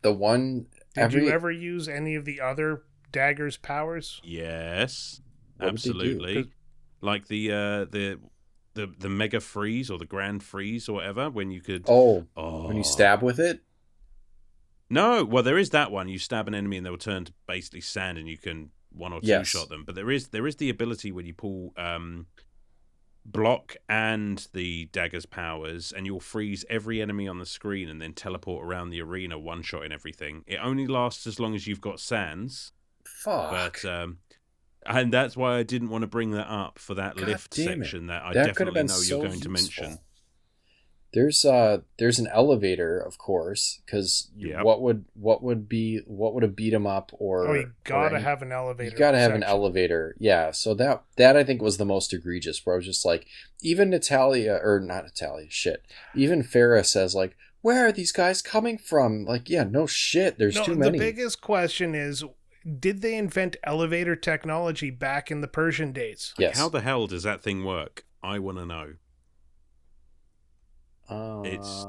the one Did you every ever use any of the other Dagger's powers? Yes, what did they do? Because absolutely. Like the mega freeze or the grand freeze or whatever when you could. Oh, when you Oh stab with it? no! Well, there is that one. You stab an enemy and they'll turn to basically sand, and you can one or two Yes. shot them. But there is the ability when you pull block and the dagger's powers, and you'll freeze every enemy on the screen and then teleport around the arena, one shot in everything. It only lasts as long as you've got sands, Fuck. but and that's why I didn't want to bring that up for that God lift damn it. section that I That could have definitely been know you're so going to mention. useful. There's an elevator, of course, because Yep. what would have beat him up oh, you or gotta any, have an you elevator. gotta have an section. elevator. Yeah, so that I think was the most egregious, where I was just like, even Natalia, or not Natalia, shit, even Farah says like, where are these guys coming from? Like, yeah, no shit, there's No, too the many. biggest question is, did they invent elevator technology back in the Persian days? Like, how Yes. the hell does that thing work? I want to know. It's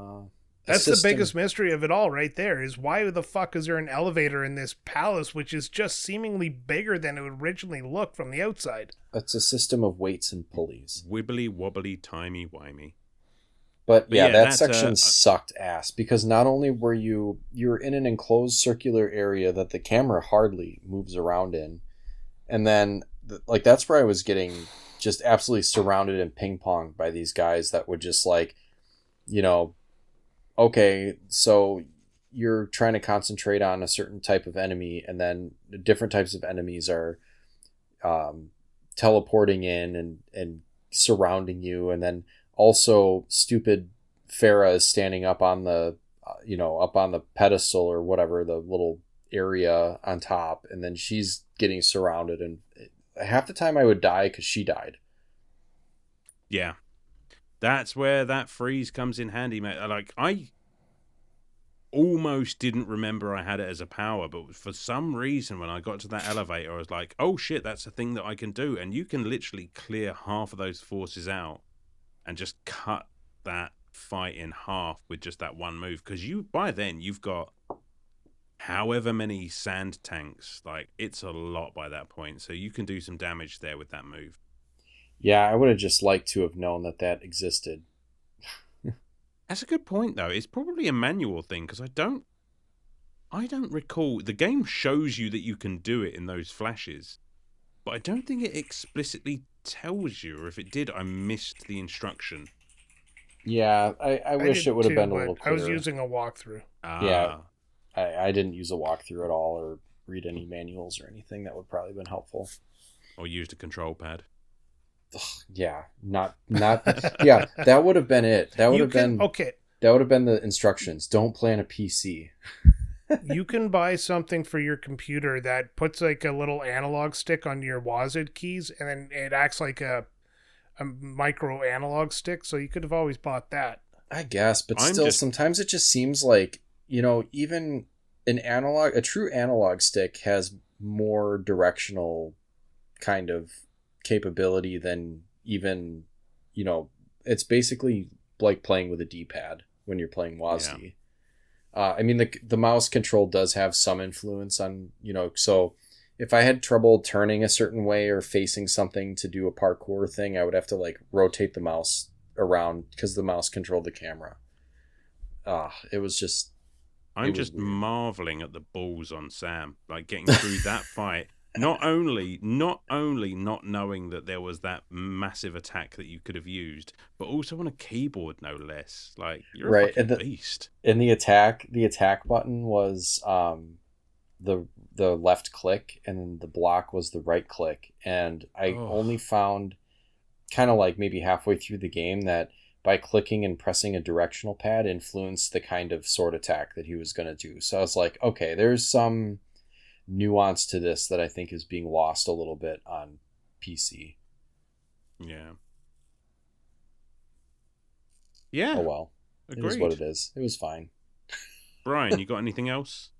A That's the system. biggest mystery of it all, right there. Is why the fuck is there an elevator in this palace, which is just seemingly bigger than it originally looked from the outside? It's a system of weights and pulleys. wibbly wobbly timey wimey. But But yeah, yeah, that that section sucked ass because not only were you're in an enclosed circular area that the camera hardly moves around in, and then like that's where I was getting just absolutely surrounded and ping ponged by these guys that would just like, you know, okay, so you're trying to concentrate on a certain type of enemy, and then different types of enemies are um, teleporting in and surrounding you, and then also stupid Farah is standing up on the up on the pedestal or whatever, the little area on top, and then she's getting surrounded, and half the time I would die because she died. yeah, that's where that freeze comes in handy, mate. Like, I almost didn't remember I had it as a power, but for some reason when I got to that elevator I was like, oh shit, that's a thing that I can do. And you can literally clear half of those forces out and just cut that fight in half with just that one move, because you by then you've got however many sand tanks. Like, it's a lot by that point, so you can do some damage there with that move. Yeah, I would have just liked to have known that existed. That's a good point, though. It's probably a manual thing, because I don't recall. The game shows you that you can do it in those flashes, but I don't think it explicitly tells you, or if it did, I missed the instruction. Yeah, I I wish did it would have too, been a but little I was clearer. using a walkthrough. Yeah, Ah, I didn't use a walkthrough at all or read any manuals or anything. That would probably have been helpful. or used a control pad. Yeah, not yeah, that would have been it. You can okay. That would have been the instructions. Don't play on a PC. You can buy something for your computer that puts like a little analog stick on your WASD keys, and then it acts like a micro analog stick. So you could have always bought that. I guess, but I'm still just sometimes it just seems like, even a true analog stick has more directional kind of capability than even, it's basically like playing with a D-pad when you're playing yeah. WASD. I mean, the mouse control does have some influence on, so if I had trouble turning a certain way or facing something to do a parkour thing, I would have to like rotate the mouse around because the mouse controlled the camera. It was just, it I'm was just weird. marveling at the balls on Sam, like getting through that fight. Not only not knowing that there was that massive attack that you could have used, but also on a keyboard, no less. Like you're a Right. fucking beast. And the attack button was the the left click, and the block was the right click. And I Oh, only found kind of like maybe halfway through the game that by clicking and pressing a directional pad influenced the kind of sword attack that he was going to do. So I was like, okay, there's some nuance to this that I think is being lost a little bit on PC. yeah, Oh yeah, well, it is what agreed. it is. It was fine. Brian, you got anything else?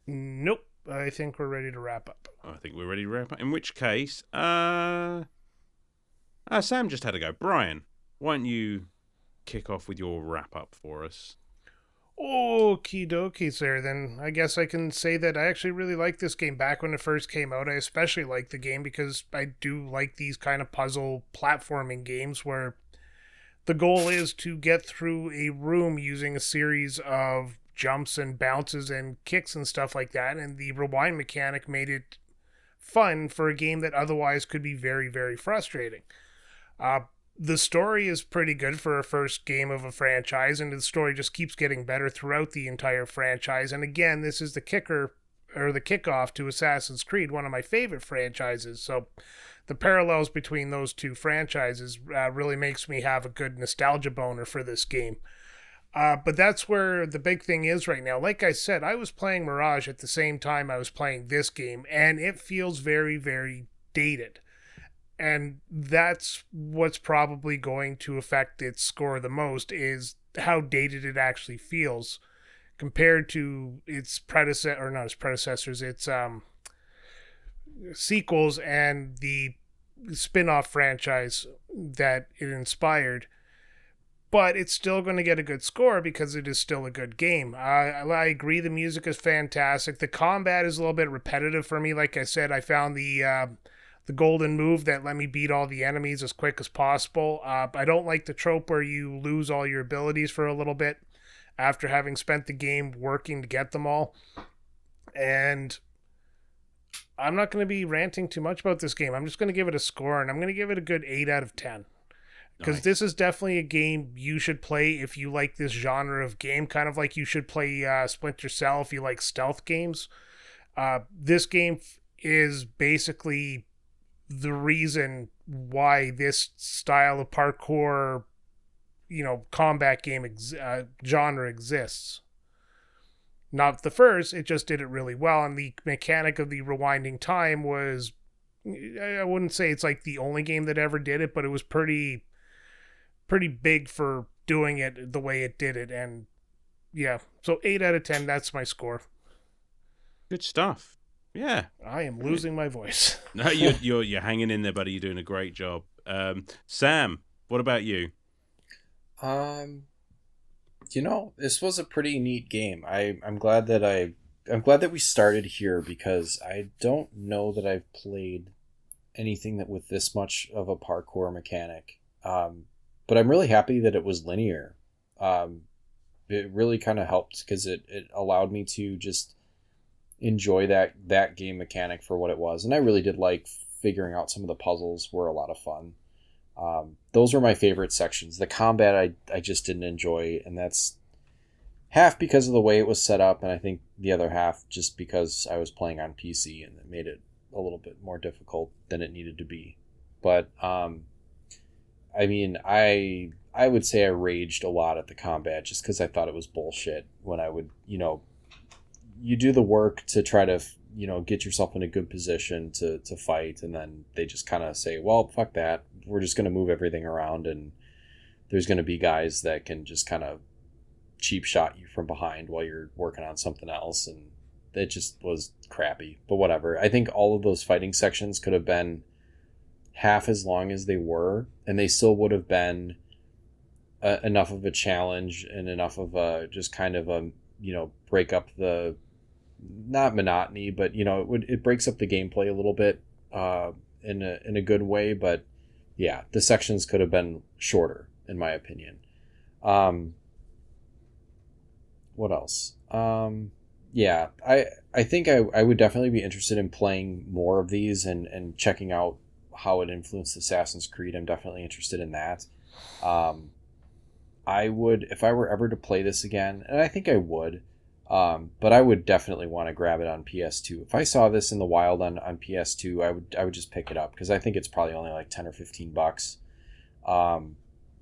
Nope. I think we're ready to wrap up. I think we're ready to wrap up. In which case, Sam just had to go. Brian, why don't you kick off with your wrap up for us? Okie dokie, sir. Then I guess I can say that I actually really liked this game back when it first came out. I especially liked the game because I do like these kind of puzzle platforming games where the goal is to get through a room using a series of jumps and bounces and kicks and stuff like that. And the rewind mechanic made it fun for a game that otherwise could be very, very frustrating. Uh, the story is pretty good for a first game of a franchise, and the story just keeps getting better throughout the entire franchise. And again, this is the kicker or the kickoff to Assassin's Creed, one of my favorite franchises. So the parallels between those two franchises really makes me have a good nostalgia boner for this game. But that's where the big thing is right now. Like I said, I was playing Mirage at the same time I was playing this game, and it feels very, very dated. And that's what's probably going to affect its score the most is how dated it actually feels compared to its predecessor, or not its predecessors, its sequels and the spin-off franchise that it inspired. But it's still going to get a good score because it is still a good game. I agree the music is fantastic. The combat is a little bit repetitive for me. Like I said, I found the golden move that let me beat all the enemies as quick as possible. I don't like the trope where you lose all your abilities for a little bit after having spent the game working to get them all. And I'm not going to be ranting too much about this game. I'm just going to give it a score, and I'm going to give it a good 8 out of 10. Because this Nice. is definitely a game you should play if you like this genre of game, kind of like you should play Splinter Cell if you like stealth games. This game is basically the reason why this style of parkour, combat game genre exists. Not the first, it just did it really well, and the mechanic of the rewinding time was, I wouldn't say it's like the only game that ever did it, but it was pretty big for doing it the way it did it. And yeah, so 8 out of 10, that's my score. Good stuff. Yeah. I am Brilliant. losing my voice. No, you're hanging in there, buddy. You're doing a great job. Sam, what about you? Um, this was a pretty neat game. I'm glad that we started here because I don't know that I've played anything that with this much of a parkour mechanic. But I'm really happy that it was linear. Um, it really kind of helped because it allowed me to just enjoy that game mechanic for what it was, and I really did like figuring out some of the puzzles were a lot of fun. Those were my favorite sections. The combat I just didn't enjoy, and that's half because of the way it was set up, and I think the other half just because I was playing on PC and it made it a little bit more difficult than it needed to be. But I mean, I would say I raged a lot at the combat just because I thought it was bullshit. When I would, you do the work to try to, get yourself in a good position to fight, and then they just kind of say, well, fuck that. We're just going to move everything around, and there's going to be guys that can just kind of cheap shot you from behind while you're working on something else, and it just was crappy. But whatever. I think all of those fighting sections could have been half as long as they were, and they still would have been enough of a challenge and enough of a just kind of a break up the, not monotony, but it breaks up the gameplay a little bit, in a good way. But yeah, the sections could have been shorter, in my opinion. Um, what else? Yeah, I think I would definitely be interested in playing more of these, and checking out how it influenced Assassin's Creed. I'm definitely interested in that. Um, I would, if I were ever to play this again, and I think I would, but I would definitely want to grab it on PS2. If I saw this in the wild on PS2, I would just pick it up, because I think it's probably only like $10 or $15. Um,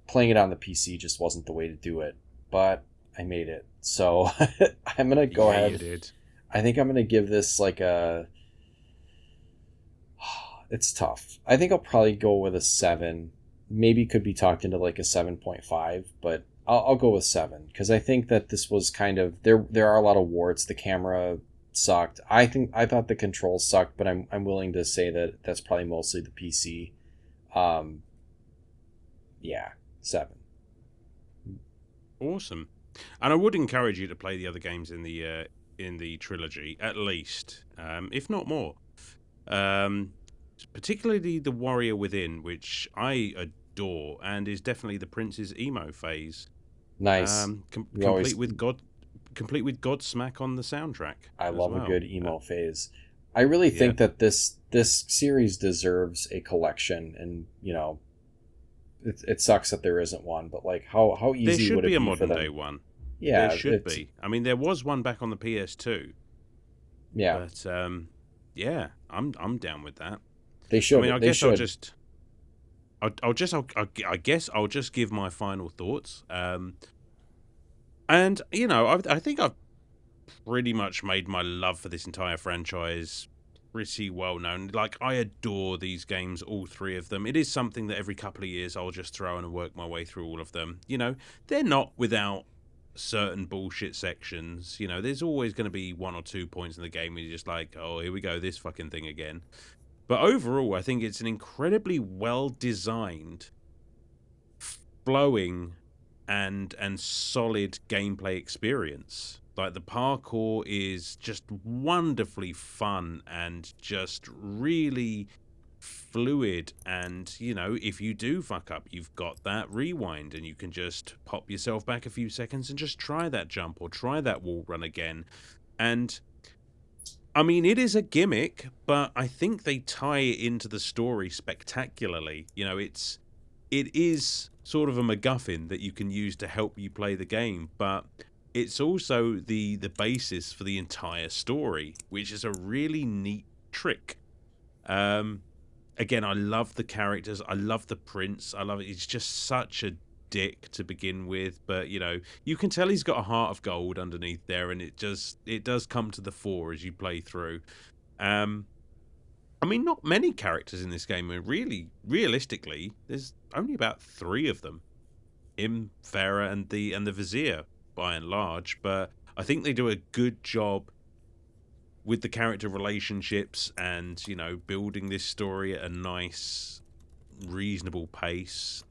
Playing it on the PC just wasn't the way to do it, but I made it. So I'm gonna go Yeah, you ahead. did. I think I'm gonna give this like a. It's tough. I think I'll probably go with a 7. Maybe could be talked into like a 7.5, but I'll go with 7, because I think that this was kind of, there are a lot of warts. The camera sucked. I thought the controls sucked, but I'm willing to say that that's probably mostly the PC. Um, yeah, 7. Awesome. And I would encourage you to play the other games in the trilogy, at least, if not more. Um, Particularly the Warrior Within, which I adore, and is definitely the Prince's emo phase. Nice. We Complete always with Godsmack on the soundtrack I as love a well. good emo phase. I really Yeah, think that this series deserves a collection, and it sucks that there isn't one. But like, how there easy should would be it a be for modern day them? one. There Yeah, should it's be. I mean, there was one back on the PS2, yeah. but yeah, I'm down with that. They I mean, should. They should. I guess I'll just give my final thoughts. And I think I've pretty much made my love for this entire franchise pretty well known. Like, I adore these games, all three of them. It is something that every couple of years I'll just throw in and work my way through all of them. They're not without certain bullshit sections. There's always going to be 1 or 2 points in the game where you're just like, oh, here we go, this fucking thing again. But overall, I think it's an incredibly well designed, flowing, and solid gameplay experience. Like, the parkour is just wonderfully fun and just really fluid. And if you do fuck up, you've got that rewind, and you can just pop yourself back a few seconds and just try that jump or try that wall run again. And I mean, it is a gimmick, but I think they tie it into the story spectacularly. It is sort of a MacGuffin that you can use to help you play the game, but it's also the basis for the entire story, which is a really neat trick. Um, Again, I love the characters. I love the prince. I love it. He's just such a dick to begin with, but you can tell he's got a heart of gold underneath there, and it does come to the fore as you play through. Um, I mean, not many characters in this game are really, realistically. There's only about 3 of them: him, Farah, and the Vizier, by and large. But I think they do a good job with the character relationships, and building this story at a nice, reasonable pace.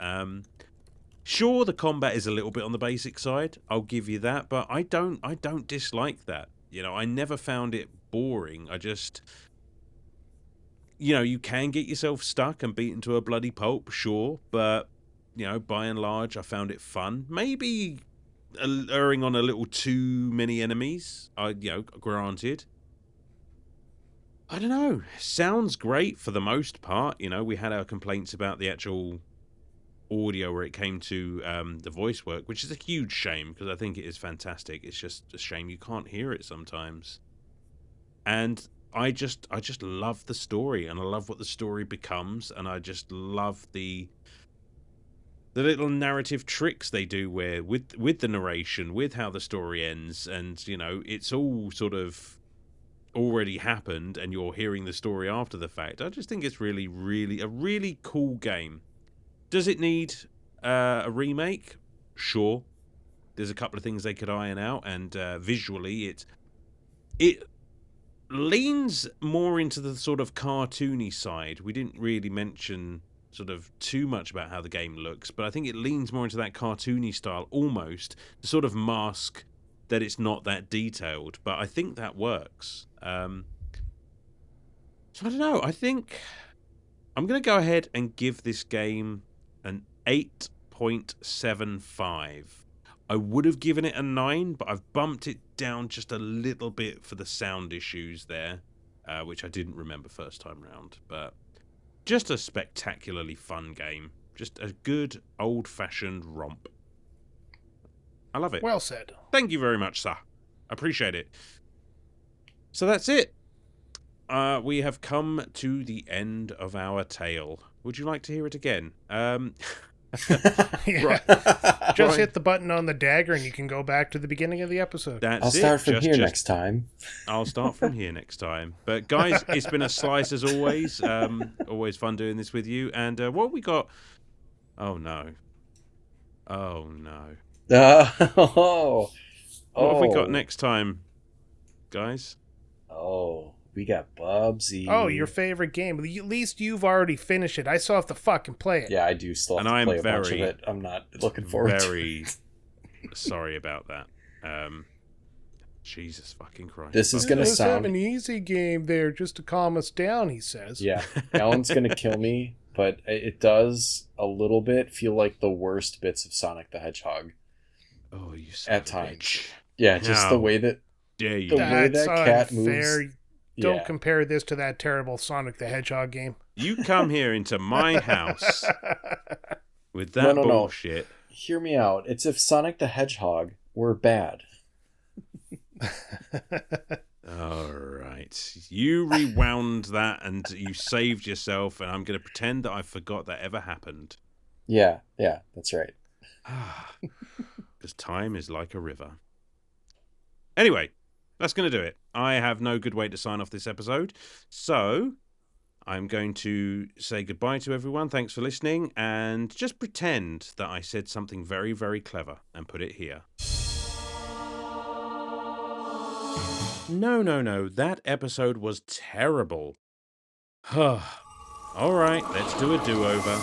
Sure, the combat is a little bit on the basic side, I'll give you that, but I don't dislike that. I never found it boring. I just, you can get yourself stuck and beaten to a bloody pulp, sure, but by and large, I found it fun. Maybe erring on a little too many enemies, granted. I don't know. Sounds great for the most part. We had our complaints about the actual audio where it came to the voice work, which is a huge shame, because I think it is fantastic. It's just a shame you can't hear it sometimes. And I just love the story, and I love what the story becomes, and I just love the little narrative tricks they do where with the narration, with how the story ends, and it's all sort of already happened, and you're hearing the story after the fact. I just think it's really, really a really cool game. Does it need a remake? Sure. There's a couple of things they could iron out, and visually, it leans more into the sort of cartoony side. We didn't really mention sort of too much about how the game looks, but I think it leans more into that cartoony style, almost to sort of mask that it's not that detailed, but I think that works. So I don't know. I think I'm going to go ahead and give this game an 8.75. I would have given it a 9, but I've bumped it down just a little bit for the sound issues there, which I didn't remember first time round. But just a spectacularly fun game. Just a good old-fashioned romp. I love it. Well said. Thank you very much, sir. Appreciate it. So that's it. We have come to the end of our tale. Would you like to hear it again? Yeah. Right. Just hit the button on the dagger and you can go back to the beginning of the episode. I'll start from here next time. I'll start from here next time. But guys, it's been a slice as always. Always fun doing this with you. And what we got? Oh no. Oh no. Oh. What have we got next time, guys? Oh, we got Bubsy. Oh, your favorite game. At least you've already finished it. I still have to fucking play it. Yeah, I do still have to play a bunch of it. I'm not looking forward to it. Sorry about that. Jesus fucking Christ. This is going to Let's sound... have an easy game there just to calm us down, he says. Yeah, Alan's going to kill me, but it does a little bit feel like the worst bits of Sonic the Hedgehog. Oh, you son at of a times. bitch. Yeah, just the way that... Dare you? The way that cat unfair. moves... Don't compare this to that terrible Sonic the Hedgehog game. You come here into my house with that bullshit. No. Hear me out. It's if Sonic the Hedgehog were bad. All right. You rewound that and you saved yourself, and I'm going to pretend that I forgot that ever happened. Yeah, that's right. Because time is like a river. Anyway, that's going to do it. I have no good way to sign off this episode, so I'm going to say goodbye to everyone. Thanks for listening, and just pretend that I said something very, very clever and put it here. No. That episode was terrible. All right, let's do a do-over.